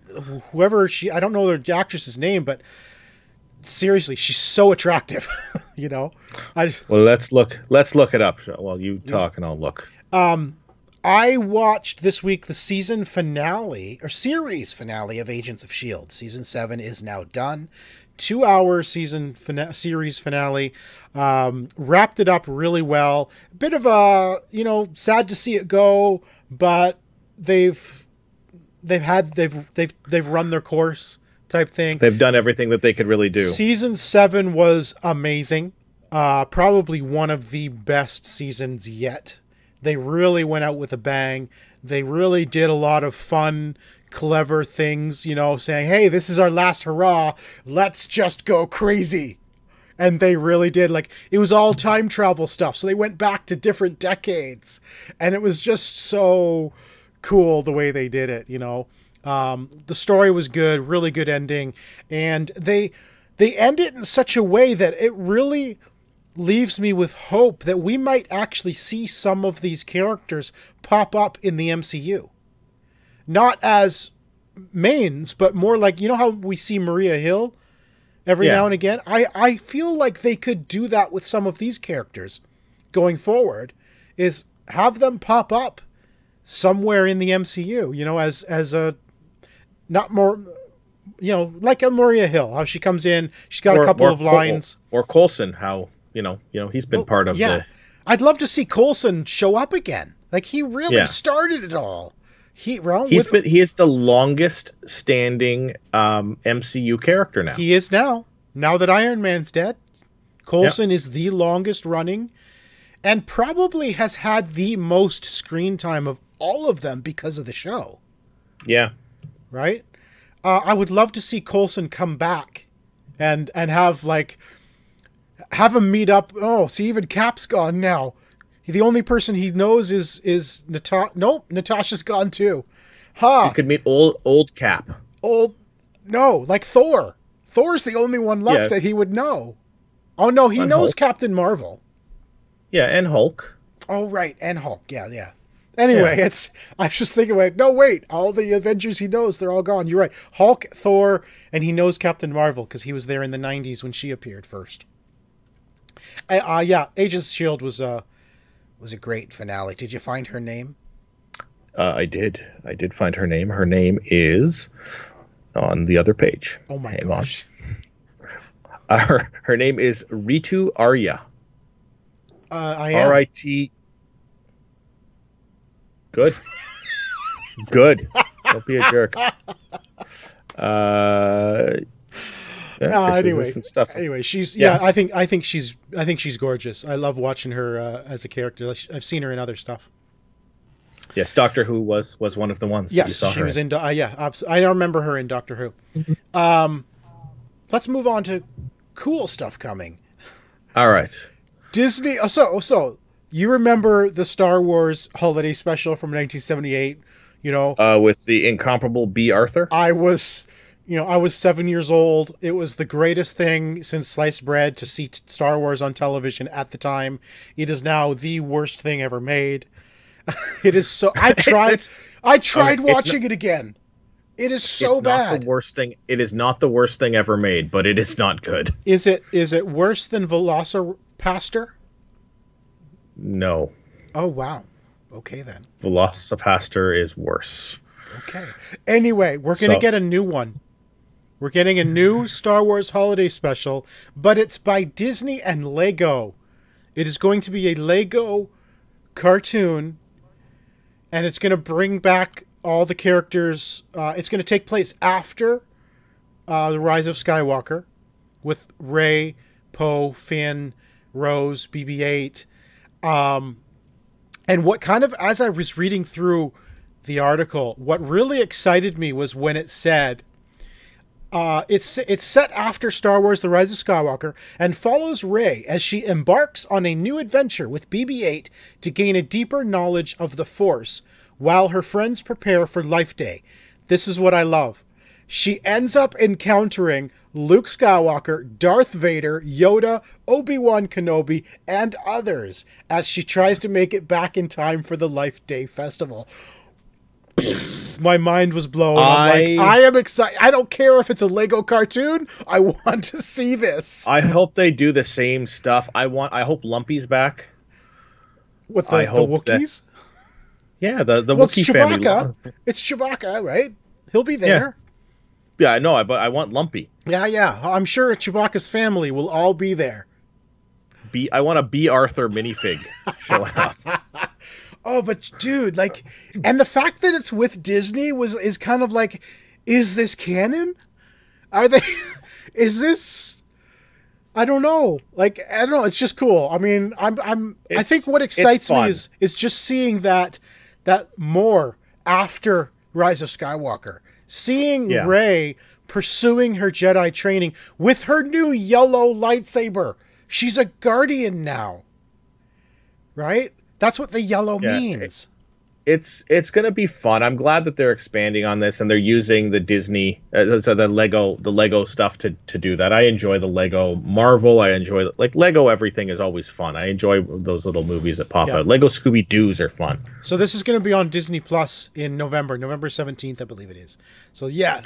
[SPEAKER 2] don't know the actress's name, but seriously, she's so attractive. Well,
[SPEAKER 3] let's look it up while you talk, and I'll look.
[SPEAKER 2] I watched this week the series finale of Agents of S.H.I.E.L.D. Season 7 is now done. 2-hour series finale. Wrapped it up really well. A bit of a, sad to see it go, but they've run their course type thing.
[SPEAKER 3] They've done everything that they could really do.
[SPEAKER 2] Season 7 was amazing. Probably one of the best seasons yet. They really went out with a bang. They really did a lot of fun, clever things, saying, hey, this is our last hurrah. Let's just go crazy. And they really did. Like, it was all time travel stuff. So they went back to different decades. And it was just so cool the way they did it, The story was good, really good ending. And they end it in such a way that it really leaves me with hope that we might actually see some of these characters pop up in the MCU. Not as mains, but more like, how we see Maria Hill every now and again? I feel like they could do that with some of these characters going forward, is have them pop up somewhere in the MCU, as a, not more, like a Maria Hill, how she comes in, she's got a couple of lines.
[SPEAKER 3] Or Coulson, how, he's been part of the...
[SPEAKER 2] I'd love to see Coulson show up again. Like, he really started it all. He
[SPEAKER 3] is the longest standing MCU character now.
[SPEAKER 2] He is now. Now that Iron Man's dead, Coulson is the longest running, and probably has had the most screen time of all of them because of the show.
[SPEAKER 3] Yeah.
[SPEAKER 2] Right? I would love to see Coulson come back and have him meet up. Oh, see, even Cap's gone now. The only person he knows is Natasha. Nope, Natasha's gone too.
[SPEAKER 3] You could meet old Cap.
[SPEAKER 2] Like Thor. Thor's the only one left that he would know. Oh no, he knows Hulk. Captain Marvel.
[SPEAKER 3] Yeah, and Hulk.
[SPEAKER 2] Oh right, and Hulk. Yeah. Anyway, I was just thinking, no wait, all the Avengers he knows, they're all gone. You're right. Hulk, Thor, and he knows Captain Marvel because he was there in the 90s when she appeared first. Agents of S.H.I.E.L.D. was a great finale. Did you find her name?
[SPEAKER 3] I did. I did find her name. Her name is on the other page.
[SPEAKER 2] Oh my
[SPEAKER 3] Hang
[SPEAKER 2] gosh.
[SPEAKER 3] On. Her name is Ritu Arya.
[SPEAKER 2] I am.
[SPEAKER 3] R-I-T. Good. Good. Don't be a jerk.
[SPEAKER 2] Anyway,
[SPEAKER 3] some stuff.
[SPEAKER 2] Anyway, she's
[SPEAKER 3] Yes.
[SPEAKER 2] I think she's gorgeous. I love watching her as a character. I've seen her in other stuff.
[SPEAKER 3] Yes, Doctor Who was one of the ones.
[SPEAKER 2] Yes,
[SPEAKER 3] you saw
[SPEAKER 2] she
[SPEAKER 3] her
[SPEAKER 2] was in. I remember her in Doctor Who. Let's move on to cool stuff coming.
[SPEAKER 3] All right.
[SPEAKER 2] Disney. So you remember the Star Wars holiday special from 1978? You know,
[SPEAKER 3] with the incomparable B. Arthur.
[SPEAKER 2] I was 7 years old. It was the greatest thing since sliced bread to see Star Wars on television at the time. It is now the worst thing ever made. It is so. I tried watching it again. It is so bad.
[SPEAKER 3] Not the worst thing. It is not the worst thing ever made, but it is not good.
[SPEAKER 2] Is it worse than Velocipaster?
[SPEAKER 3] No.
[SPEAKER 2] Oh wow. Okay then.
[SPEAKER 3] Velocipaster is worse.
[SPEAKER 2] Okay. Anyway, we're gonna get a new one. We're getting a new Star Wars holiday special, but it's by Disney and Lego. It is going to be a Lego cartoon, and it's going to bring back all the characters. It's going to take place after The Rise of Skywalker, with Rey, Poe, Finn, Rose, BB-8. And what kind of, as I was reading through the article, what really excited me was when it said, it's set after Star Wars The Rise of Skywalker and follows Rey as she embarks on a new adventure with BB-8 to gain a deeper knowledge of the Force while her friends prepare for Life Day. This is what I love. She ends up encountering Luke Skywalker, Darth Vader, Yoda, Obi-Wan Kenobi, and others as she tries to make it back in time for the Life Day festival. My mind was blown. I'm like, I am excited. I don't care if it's a Lego cartoon. I want to see this.
[SPEAKER 3] I hope they do the same stuff. I hope Lumpy's back.
[SPEAKER 2] With the Wookiees?
[SPEAKER 3] Yeah, the Wookiee family.
[SPEAKER 2] It's Chewbacca, right? He'll be there.
[SPEAKER 3] Yeah, I know, but I want Lumpy.
[SPEAKER 2] Yeah. I'm sure Chewbacca's family will all be there.
[SPEAKER 3] I want a B. Arthur minifig showing up.
[SPEAKER 2] Oh, but dude, like, and the fact that it's with Disney is kind of like, is this canon? Is this? I don't know. Like, I don't know. It's just cool. I mean, I think what excites me is just seeing that more after Rise of Skywalker, seeing Rey pursuing her Jedi training with her new yellow lightsaber. She's a Guardian now, right? That's what the yellow means.
[SPEAKER 3] It's going to be fun. I'm glad that they're expanding on this and they're using the Disney, the Lego stuff to do that. I enjoy the Lego Marvel. I enjoy Lego. Everything is always fun. I enjoy those little movies that pop out. Lego Scooby Doo's are fun.
[SPEAKER 2] So this is going to be on Disney Plus in November 17th, I believe it is. So yeah,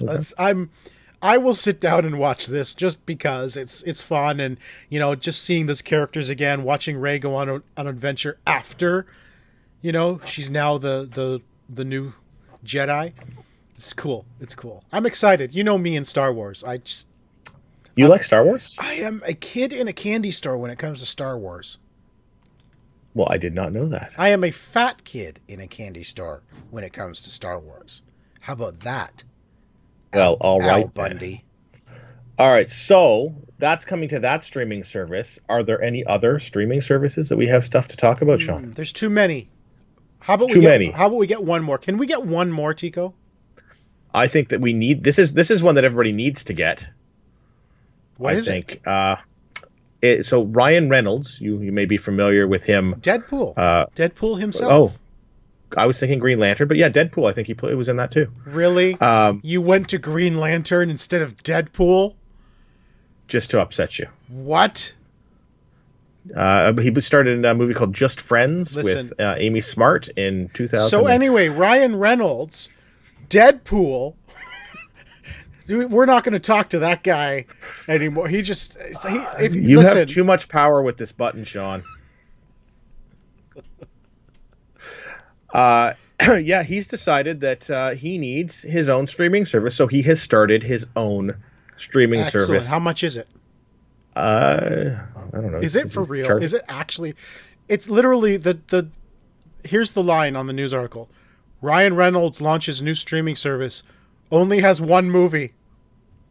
[SPEAKER 2] I will sit down and watch this just because it's fun, and just seeing those characters again, watching Rey go on an adventure after, she's now the new Jedi. It's cool. It's cool. I'm excited. You know me and Star Wars.
[SPEAKER 3] You like Star Wars?
[SPEAKER 2] I am a kid in a candy store when it comes to Star Wars.
[SPEAKER 3] Well, I did not know that.
[SPEAKER 2] I am a fat kid in a candy store when it comes to Star Wars. How about that?
[SPEAKER 3] Well, all right,
[SPEAKER 2] Bundy.
[SPEAKER 3] All right, so that's coming to that streaming service. Are there any other streaming services that we have stuff to talk about, Sean?
[SPEAKER 2] There's too many. How about we get one more? Can we get one more, Tico?
[SPEAKER 3] I think that we need. This is one that everybody needs to get.
[SPEAKER 2] What is it?
[SPEAKER 3] So Ryan Reynolds, you may be familiar with him.
[SPEAKER 2] Deadpool. Deadpool himself.
[SPEAKER 3] Oh. I was thinking Green Lantern, but yeah, Deadpool. I think he was in that too.
[SPEAKER 2] Really? You went to Green Lantern instead of Deadpool?
[SPEAKER 3] Just to upset you.
[SPEAKER 2] What?
[SPEAKER 3] He started in a movie called Just Friends with Amy Smart in 2000.
[SPEAKER 2] So anyway, Ryan Reynolds, Deadpool. We're not going to talk to that guy anymore. You have
[SPEAKER 3] too much power with this button, Sean. Yeah, he's decided that he needs his own streaming service, so he has started his own streaming
[SPEAKER 2] Excellent.
[SPEAKER 3] service.
[SPEAKER 2] How much is it?
[SPEAKER 3] I don't know.
[SPEAKER 2] Is it for real? Is it actually? It's literally the. Here's the line on the news article: Ryan Reynolds launches new streaming service, only has one movie.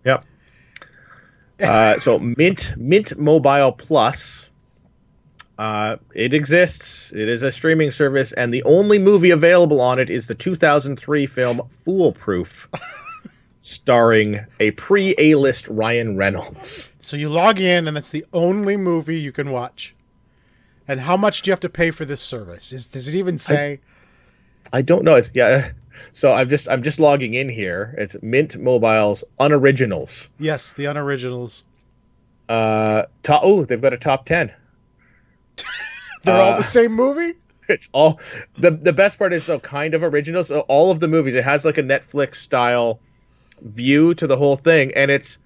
[SPEAKER 3] Yep. So Mint Mobile Plus. It exists. It is a streaming service, and the only movie available on it is the 2003 film Foolproof, starring a pre-A-list Ryan Reynolds.
[SPEAKER 2] So you log in, and that's the only movie you can watch. And how much do you have to pay for this service? Does it even say?
[SPEAKER 3] I don't know. It's So I'm just logging in here. It's Mint Mobile's Unoriginals.
[SPEAKER 2] Yes, the Unoriginals.
[SPEAKER 3] They've got a top 10.
[SPEAKER 2] They're all the same movie?
[SPEAKER 3] It's all the best part is kind of original. So all of the movies, it has like a Netflix style view to the whole thing, and it's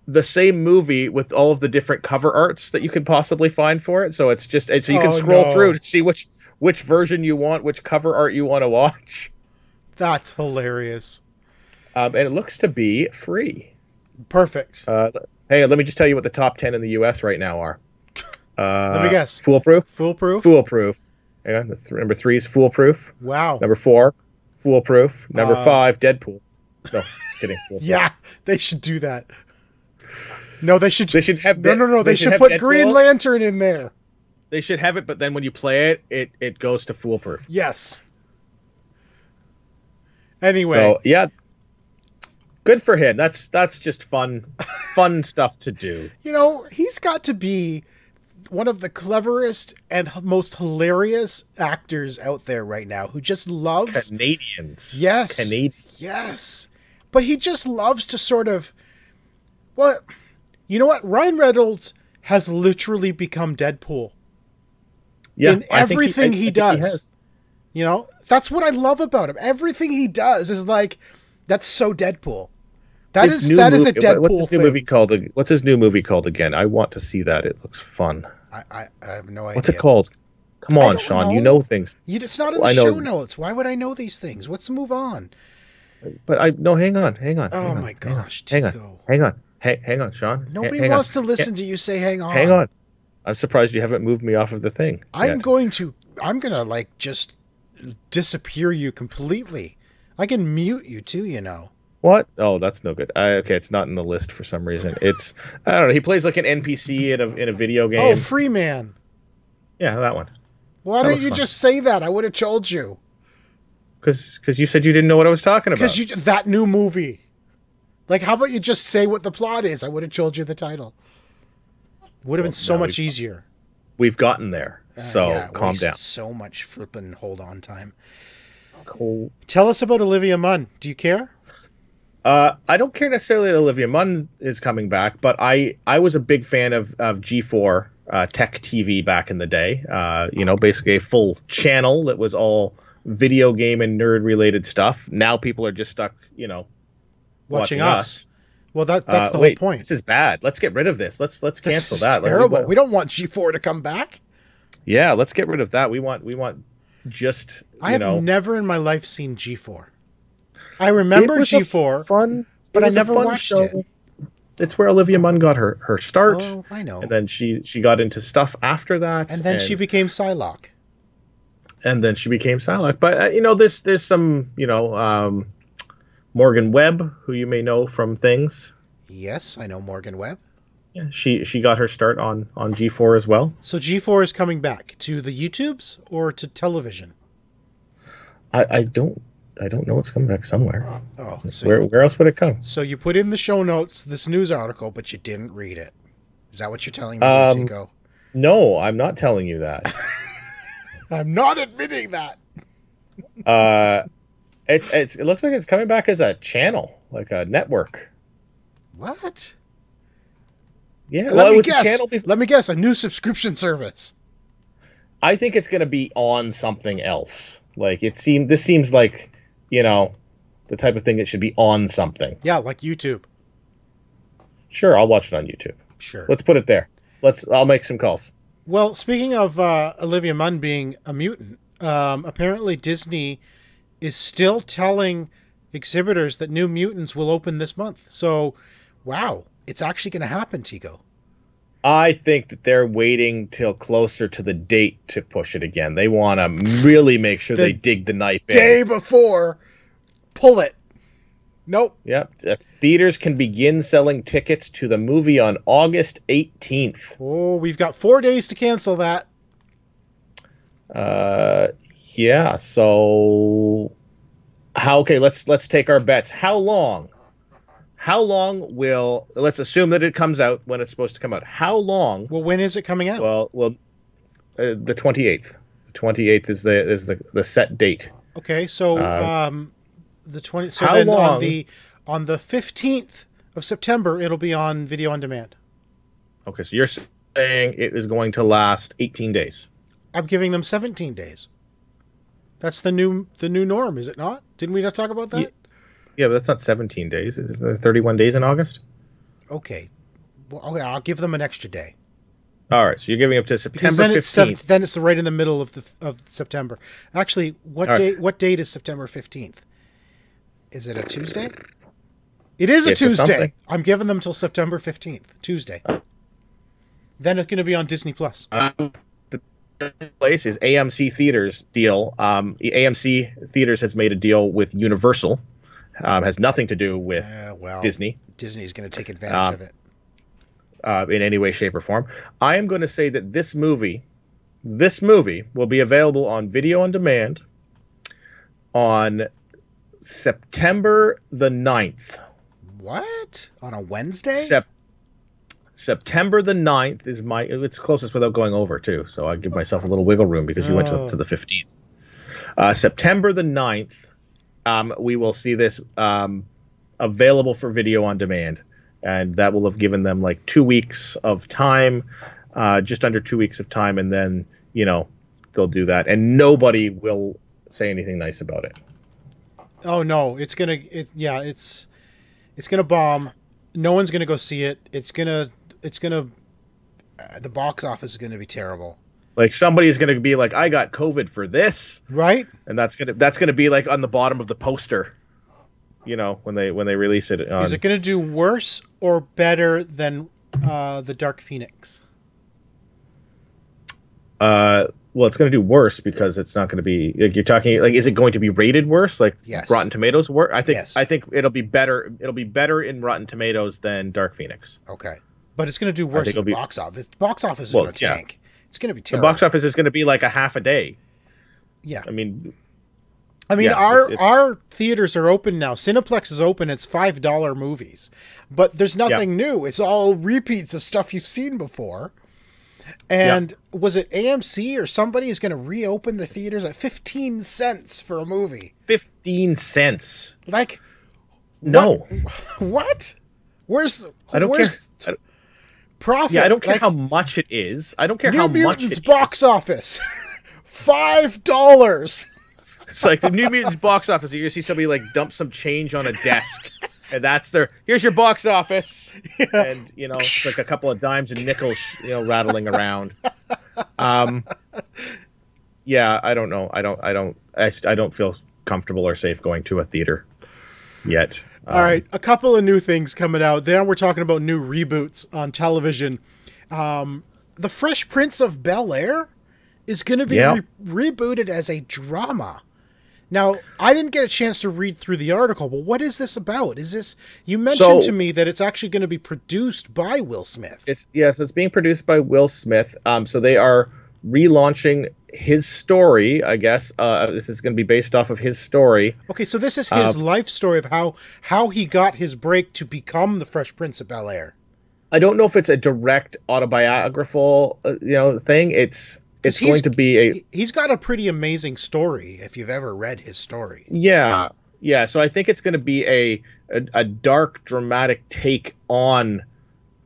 [SPEAKER 3] the same movie with all of the different cover arts that you could possibly find for it. So it's just so you can scroll through to see which version you want, which cover art you want to watch.
[SPEAKER 2] That's hilarious.
[SPEAKER 3] And it looks to be free.
[SPEAKER 2] Perfect.
[SPEAKER 3] Hey, let me just tell you what the top 10 in the US right now are.
[SPEAKER 2] Let me guess.
[SPEAKER 3] Foolproof. Hang on. Number 3 is Foolproof.
[SPEAKER 2] Wow.
[SPEAKER 3] Number 4, Foolproof. Number 5, Deadpool. No, kidding.
[SPEAKER 2] Yeah, they should do that. No, they should.
[SPEAKER 3] They should have.
[SPEAKER 2] No. They should put Deadpool. Green Lantern in there.
[SPEAKER 3] They should have it, but then when you play it, it goes to Foolproof.
[SPEAKER 2] Yes. Anyway.
[SPEAKER 3] So yeah, good for him. That's just fun stuff to do.
[SPEAKER 2] You know, he's got to be one of the cleverest and most hilarious actors out there right now, who just loves
[SPEAKER 3] Canadians.
[SPEAKER 2] Yes.
[SPEAKER 3] Canadians.
[SPEAKER 2] Yes. But he just loves to sort of, well, you know what? Ryan Reynolds has literally become Deadpool.
[SPEAKER 3] Yeah,
[SPEAKER 2] in everything he does.
[SPEAKER 3] He
[SPEAKER 2] you know, that's what I love about him. Everything he does is like, that's so Deadpool. That is a Deadpool
[SPEAKER 3] what's his new movie called? What's his new movie called again? I want to see that. It looks fun.
[SPEAKER 2] I have no idea.
[SPEAKER 3] What's it called? Come on, Sean. You know things.
[SPEAKER 2] It's not in the show notes. Why would I know these things? Let's move on.
[SPEAKER 3] But hang on.
[SPEAKER 2] Oh my gosh,
[SPEAKER 3] hang on, Sean.
[SPEAKER 2] Nobody wants to listen to you say hang on.
[SPEAKER 3] Hang on. I'm surprised you haven't moved me off of the thing.
[SPEAKER 2] I'm gonna like just disappear you completely. I can mute you too, you know.
[SPEAKER 3] What? Oh, that's no good. Okay, it's not in the list for some reason. It's I don't know. He plays like an NPC in a video game.
[SPEAKER 2] Oh, Freeman.
[SPEAKER 3] Yeah, that one.
[SPEAKER 2] Why don't you just say that? I would have told you.
[SPEAKER 3] Because you said you didn't know what I was talking about.
[SPEAKER 2] Because that new movie. Like, how about you just say what the plot is? I would have told you the title. Would have been so much easier.
[SPEAKER 3] We've gotten there. So
[SPEAKER 2] yeah,
[SPEAKER 3] calm down.
[SPEAKER 2] So much flipping hold on time.
[SPEAKER 3] Cool.
[SPEAKER 2] Tell us about Olivia Munn. Do you care?
[SPEAKER 3] I don't care necessarily that Olivia Munn is coming back, but I was a big fan of G4 Tech TV back in the day. Basically a full channel that was all video game and nerd related stuff. Now people are just stuck, watching us. Well, that's the whole point. This is bad. Let's get rid of this. Let's cancel that.
[SPEAKER 2] Terrible. We don't want G4 to come back.
[SPEAKER 3] Yeah, let's get rid of that. We want just.
[SPEAKER 2] I have never in my life seen G4. I remember G4, but I never watched it.
[SPEAKER 3] It's where Olivia Munn got her start.
[SPEAKER 2] Oh, I know.
[SPEAKER 3] And then she got into stuff after that.
[SPEAKER 2] And then she became Psylocke.
[SPEAKER 3] But there's some Morgan Webb, who you may know from things.
[SPEAKER 2] Yes, I know Morgan Webb.
[SPEAKER 3] Yeah, she got her start on G4 as well.
[SPEAKER 2] So G4 is coming back to the YouTubes or to television?
[SPEAKER 3] I don't know. It's coming back somewhere.
[SPEAKER 2] Oh, so
[SPEAKER 3] where else would it come?
[SPEAKER 2] So you put in the show notes this news article, but you didn't read it. Is that what you're telling me, Tico?
[SPEAKER 3] No, I'm not telling you that.
[SPEAKER 2] I'm not admitting that.
[SPEAKER 3] It looks like it's coming back as a channel, like a network.
[SPEAKER 2] What?
[SPEAKER 3] Yeah,
[SPEAKER 2] let me guess. Let me guess. A new subscription service.
[SPEAKER 3] I think it's going to be on something else. Like this seems like, the type of thing that should be on something.
[SPEAKER 2] Yeah, like YouTube.
[SPEAKER 3] Sure, I'll watch it on YouTube.
[SPEAKER 2] Sure.
[SPEAKER 3] Let's put it there. I'll make some calls.
[SPEAKER 2] Well, speaking of Olivia Munn being a mutant, apparently Disney is still telling exhibitors that New Mutants will open this month. So, wow, it's actually going to happen, Tico.
[SPEAKER 3] I think that they're waiting till closer to the date to push it again. They want to really make sure they dig the knife in.
[SPEAKER 2] Day before, pull it. Nope.
[SPEAKER 3] Yep. Theaters can begin selling tickets to the movie on August 18th.
[SPEAKER 2] Oh, we've got 4 days to cancel that.
[SPEAKER 3] Yeah. So, okay, let's take our bets. How long will, let's assume that it comes out when it's supposed to come out. How long?
[SPEAKER 2] Well, when is it coming out?
[SPEAKER 3] Well, the 28th. The 28th is the set date.
[SPEAKER 2] Okay, so the 20. So
[SPEAKER 3] how
[SPEAKER 2] then
[SPEAKER 3] long?
[SPEAKER 2] on the 15th of September, it'll be on video on demand.
[SPEAKER 3] Okay, so you're saying it is going to last 18 days.
[SPEAKER 2] I'm giving them 17 days. That's the new norm, is it not? Didn't we not talk about that?
[SPEAKER 3] Yeah, but that's not 17 days. Is there 31 days in August?
[SPEAKER 2] Okay. Well, okay, I'll give them an extra day.
[SPEAKER 3] All right, so you're giving up to September 15th.
[SPEAKER 2] Then it's right in the middle of September. Actually, what date is September 15th? Is it a Tuesday? It is a Tuesday. I'm giving them till September 15th, Tuesday. Then it's going to be on Disney Plus.
[SPEAKER 3] The place is AMC Theaters deal. AMC Theaters has made a deal with Universal. Has nothing to do with Disney.
[SPEAKER 2] Disney's going to take advantage of it.
[SPEAKER 3] In any way, shape, or form. I am going to say that this movie will be available on video on demand on September the 9th.
[SPEAKER 2] What? On a Wednesday?
[SPEAKER 3] September the 9th is it's closest without going over, too. So I give myself a little wiggle room because you went to the 15th. September the 9th, we will see this available for video on demand. And that will have given them like 2 weeks of time, just under 2 weeks of time. And then, they'll do that. And nobody will say anything nice about it.
[SPEAKER 2] Oh, no. It's going to bomb. No one's going to go see it. The box office is going to be terrible.
[SPEAKER 3] Like somebody's going to be like, I got COVID for this.
[SPEAKER 2] Right.
[SPEAKER 3] And that's going to be like on the bottom of the poster. When they release it.
[SPEAKER 2] Is it going to do worse or better than the Dark Phoenix?
[SPEAKER 3] Well, it's going to do worse because it's not going to be like you're talking. Like, is it going to be rated worse? Like
[SPEAKER 2] yes.
[SPEAKER 3] Rotten Tomatoes worse?
[SPEAKER 2] Yes.
[SPEAKER 3] I think it'll be better. It'll be better in Rotten Tomatoes than Dark Phoenix.
[SPEAKER 2] Okay, but it's going to do worse than the box office. The box office is going to tank. It's going to be terrible.
[SPEAKER 3] The box office is going to be like a half a day.
[SPEAKER 2] Yeah.
[SPEAKER 3] I mean,
[SPEAKER 2] our theaters are open now. Cineplex is open. It's $5 movies, but there's nothing new. It's all repeats of stuff you've seen before. And was it AMC or somebody is going to reopen the theaters at 15 cents for a movie?
[SPEAKER 3] 15 cents.
[SPEAKER 2] Like,
[SPEAKER 3] no.
[SPEAKER 2] What? Where's profit?
[SPEAKER 3] Yeah, I don't care how much it is. I don't care how much it is.
[SPEAKER 2] Box office. $5.
[SPEAKER 3] It's like the New Mutants box office. You're going to see somebody like dump some change on a desk. And that's here's your box office. Yeah. And, it's like a couple of dimes and nickels, rattling around. Yeah, I don't know. I don't feel comfortable or safe going to a theater yet.
[SPEAKER 2] All right. A couple of new things coming out. Then we're talking about new reboots on television. The Fresh Prince of Bel-Air is going to be rebooted as a drama. Now, I didn't get a chance to read through the article, but what is this about? You mentioned to me that it's actually going to be produced by Will Smith.
[SPEAKER 3] It's being produced by Will Smith. So they are relaunching his story, I guess. This is going to be based off of his story.
[SPEAKER 2] Okay, so this is his life story of how he got his break to become the Fresh Prince of Bel-Air.
[SPEAKER 3] I don't know if it's a direct autobiographical, thing. It's going to be
[SPEAKER 2] he's got a pretty amazing story if you've ever read his story.
[SPEAKER 3] Yeah. So I think it's going to be a dark, dramatic take on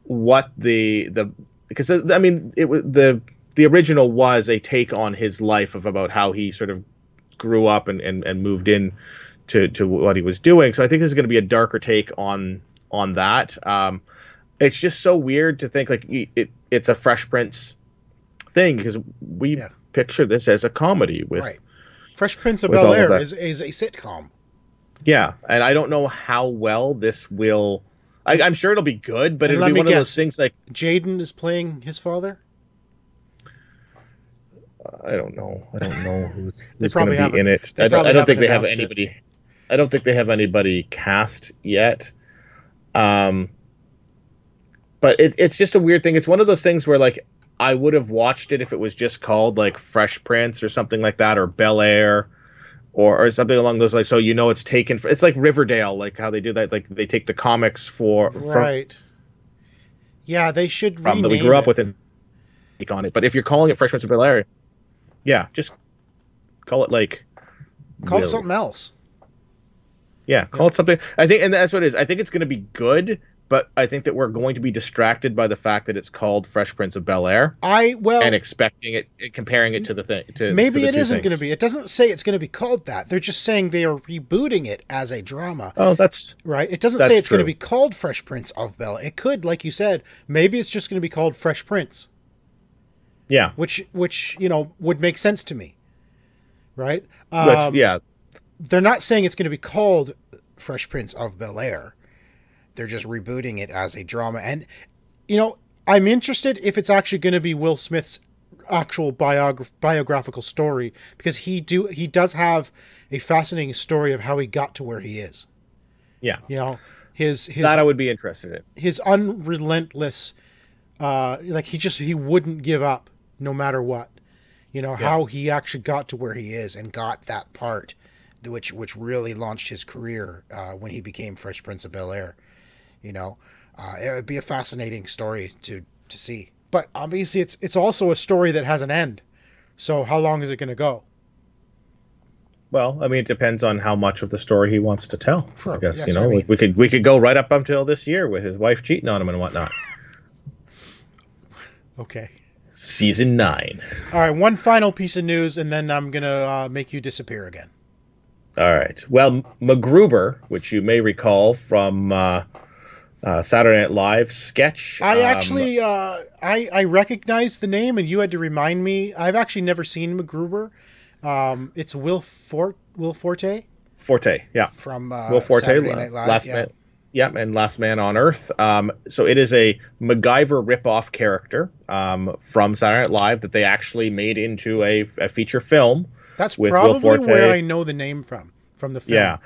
[SPEAKER 3] what because I mean the original was a take on his life about how he sort of grew up and moved in to what he was doing. So I think this is going to be a darker take on that. It's just so weird to think like it's a Fresh Prince thing because we picture this as a comedy with
[SPEAKER 2] Fresh Prince of Bel-Air is a sitcom.
[SPEAKER 3] Yeah, and I don't know how well this will. I'm sure it'll be good, but it'll be one of those things like
[SPEAKER 2] Jaden is playing his father.
[SPEAKER 3] I don't know who's going to be in it. I don't think they have anybody. I don't think they have anybody cast yet. But it's just a weird thing. It's one of those things where like I would have watched it if it was just called like Fresh Prince or something like that, or Bel-Air, or something along those lines. So it's taken. It's like Riverdale, like how they do that. Like they take the comics
[SPEAKER 2] right. Yeah, they should rename
[SPEAKER 3] that we grew up with and take on it. But if you're calling it Fresh Prince of Bel-Air, just call it like
[SPEAKER 2] it something else.
[SPEAKER 3] Yeah, call it something. I think, and that's what it is. I think it's going to be good, but I think that we're going to be distracted by the fact that it's called Fresh Prince of Bel-Air. And expecting it, comparing it to the thing.
[SPEAKER 2] Maybe it isn't going to be. It doesn't say it's going to be called that. They're just saying they are rebooting it as a drama.
[SPEAKER 3] Oh, that's
[SPEAKER 2] right. It doesn't say it's going to be called Fresh Prince of Bel-Air. It could, like you said, maybe it's just going to be called Fresh Prince.
[SPEAKER 3] Yeah.
[SPEAKER 2] Which would make sense to me. Right? They're not saying it's going to be called Fresh Prince of Bel-Air. They're just rebooting it as a drama. And, I'm interested if it's actually going to be Will Smith's actual biographical story, because he does have a fascinating story of how he got to where he is.
[SPEAKER 3] Yeah.
[SPEAKER 2] His
[SPEAKER 3] that I would be interested in.
[SPEAKER 2] His unrelentless, he wouldn't give up no matter what. How he actually got to where he is and got that part, which really launched his career when he became Fresh Prince of Bel-Air. It would be a fascinating story to see. But obviously, it's also a story that has an end. So how long is it going to go?
[SPEAKER 3] Well, I mean, it depends on how much of the story he wants to tell.
[SPEAKER 2] Sure.
[SPEAKER 3] I guess we could go right up until this year with his wife cheating on him and whatnot.
[SPEAKER 2] Okay.
[SPEAKER 3] Season 9.
[SPEAKER 2] All right, one final piece of news, and then I'm gonna make you disappear again.
[SPEAKER 3] All right. Well, MacGruber, which you may recall from Saturday Night Live sketch.
[SPEAKER 2] I actually I recognized the name, and you had to remind me. I've actually never seen MacGruber. It's Will Forte.
[SPEAKER 3] Forte, yeah.
[SPEAKER 2] From
[SPEAKER 3] Will Forte,
[SPEAKER 2] Saturday Night Live,
[SPEAKER 3] Last Man. Yeah, and Last Man on Earth. So it is a MacGyver ripoff character from Saturday Night Live that they actually made into a feature film.
[SPEAKER 2] That's probably where I know the name from the film.
[SPEAKER 3] Yeah.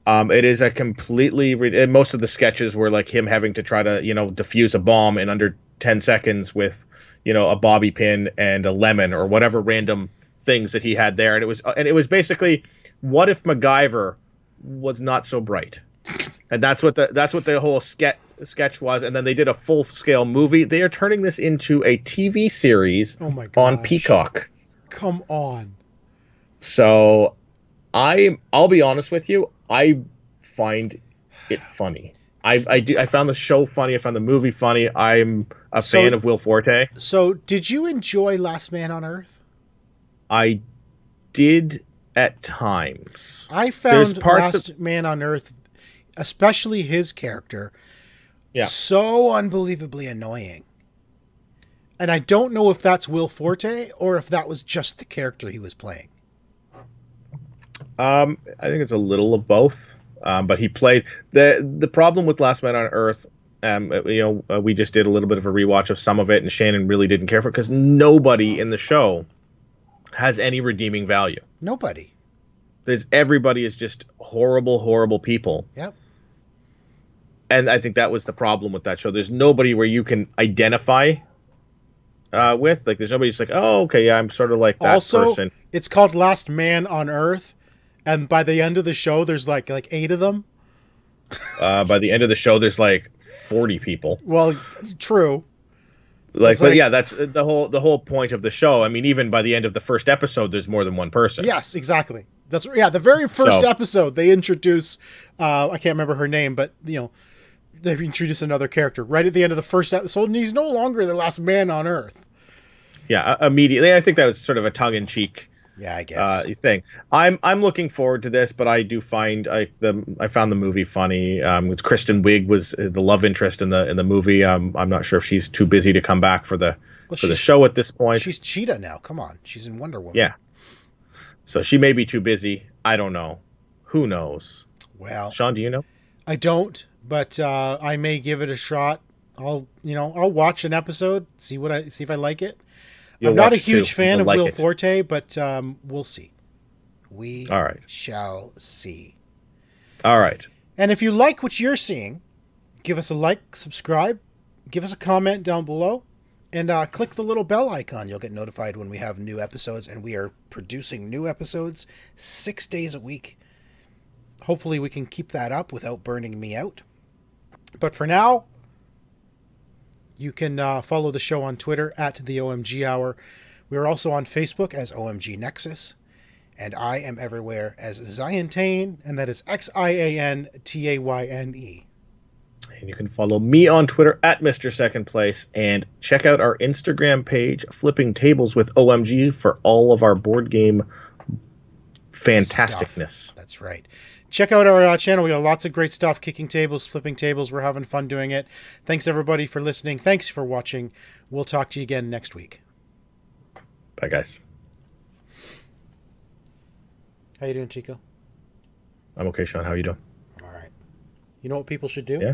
[SPEAKER 3] It is a completely... most of the sketches were like him having to try to, defuse a bomb in under 10 seconds with, a bobby pin and a lemon or whatever random things that he had there. And it was basically, what if MacGyver was not so bright? And that's what the whole sketch was. And then they did a full-scale movie. They are turning this into a TV series on Peacock.
[SPEAKER 2] Come on.
[SPEAKER 3] So I'll be honest with you, I find it funny. I found the show funny. I found the movie funny. I'm a fan of Will Forte.
[SPEAKER 2] So did you enjoy Last Man on Earth?
[SPEAKER 3] I did at times.
[SPEAKER 2] I found Last Man on Earth, especially his character, so unbelievably annoying. And I don't know if that's Will Forte or if that was just the character he was playing.
[SPEAKER 3] I think it's a little of both. But he played the problem with Last Man on Earth. We just did a little bit of a rewatch of some of it, and Shannon really didn't care for it because nobody in the show has any redeeming value.
[SPEAKER 2] Nobody.
[SPEAKER 3] Everybody is just horrible, horrible people.
[SPEAKER 2] Yep.
[SPEAKER 3] And I think that was the problem with that show. There's nobody where you can identify with. Like, there's nobody who's like, oh, okay, yeah, I'm sort of like that person.
[SPEAKER 2] It's called Last Man on Earth. And by the end of the show, there's like 8 of them.
[SPEAKER 3] By the end of the show, there's like 40 people.
[SPEAKER 2] Well, true.
[SPEAKER 3] Yeah, that's the whole point of the show. I mean, even by the end of the first episode, there's more than one person.
[SPEAKER 2] Yes, exactly. The very first episode, they introduce, I can't remember her name, but they introduce another character right at the end of the first episode, and he's no longer the last man on Earth.
[SPEAKER 3] Yeah, immediately. I think that was sort of a tongue-in-cheek.
[SPEAKER 2] Yeah, I guess
[SPEAKER 3] thing. I'm looking forward to this, but I do find I found the movie funny. Kristen Wiig was the love interest in the movie. I'm not sure if she's too busy to come back for the for the show at this point.
[SPEAKER 2] She's Cheetah now. Come on. She's in Wonder Woman.
[SPEAKER 3] Yeah. So she may be too busy. I don't know. Who knows?
[SPEAKER 2] Well,
[SPEAKER 3] Sean, do you know?
[SPEAKER 2] I don't, but I may give it a shot. I'll watch an episode, see if I like it. I'm not a huge fan of Will Forte, but we'll see. We shall see.
[SPEAKER 3] All right.
[SPEAKER 2] And if you like what you're seeing, give us a like, subscribe, give us a comment down below, and click the little bell icon. You'll get notified when we have new episodes, and we are producing new episodes 6 days a week. Hopefully we can keep that up without burning me out. But for now, you can follow the show on Twitter at the OMG Hour. We are also on Facebook as OMG Nexus. And I am everywhere as Ziantane, and that is Xiantayne.
[SPEAKER 3] And you can follow me on Twitter at Mr. Second Place, and check out our Instagram page, Flipping Tables with OMG, for all of our board game fantasticness.
[SPEAKER 2] Stuff. That's right. Check out our channel. We got lots of great stuff. Kicking tables, flipping tables. We're having fun doing it. Thanks, everybody, for listening. Thanks for watching. We'll talk to you again next week.
[SPEAKER 3] Bye, guys.
[SPEAKER 2] How you doing, Chico?
[SPEAKER 3] I'm okay, Sean. How are you doing?
[SPEAKER 2] All right. You know what people should do?
[SPEAKER 3] Yeah.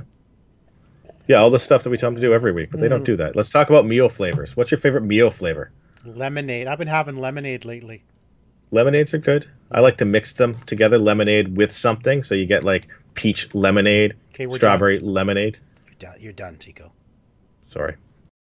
[SPEAKER 3] Yeah, all the stuff that we tell them to do every week, but they don't do that. Let's talk about Mio flavors. What's your favorite Mio flavor?
[SPEAKER 2] Lemonade. I've been having lemonade lately.
[SPEAKER 3] Lemonades are good. I like to mix them together, lemonade with something, so you get like peach lemonade, strawberry lemonade.
[SPEAKER 2] You're done, Tico.
[SPEAKER 3] Sorry.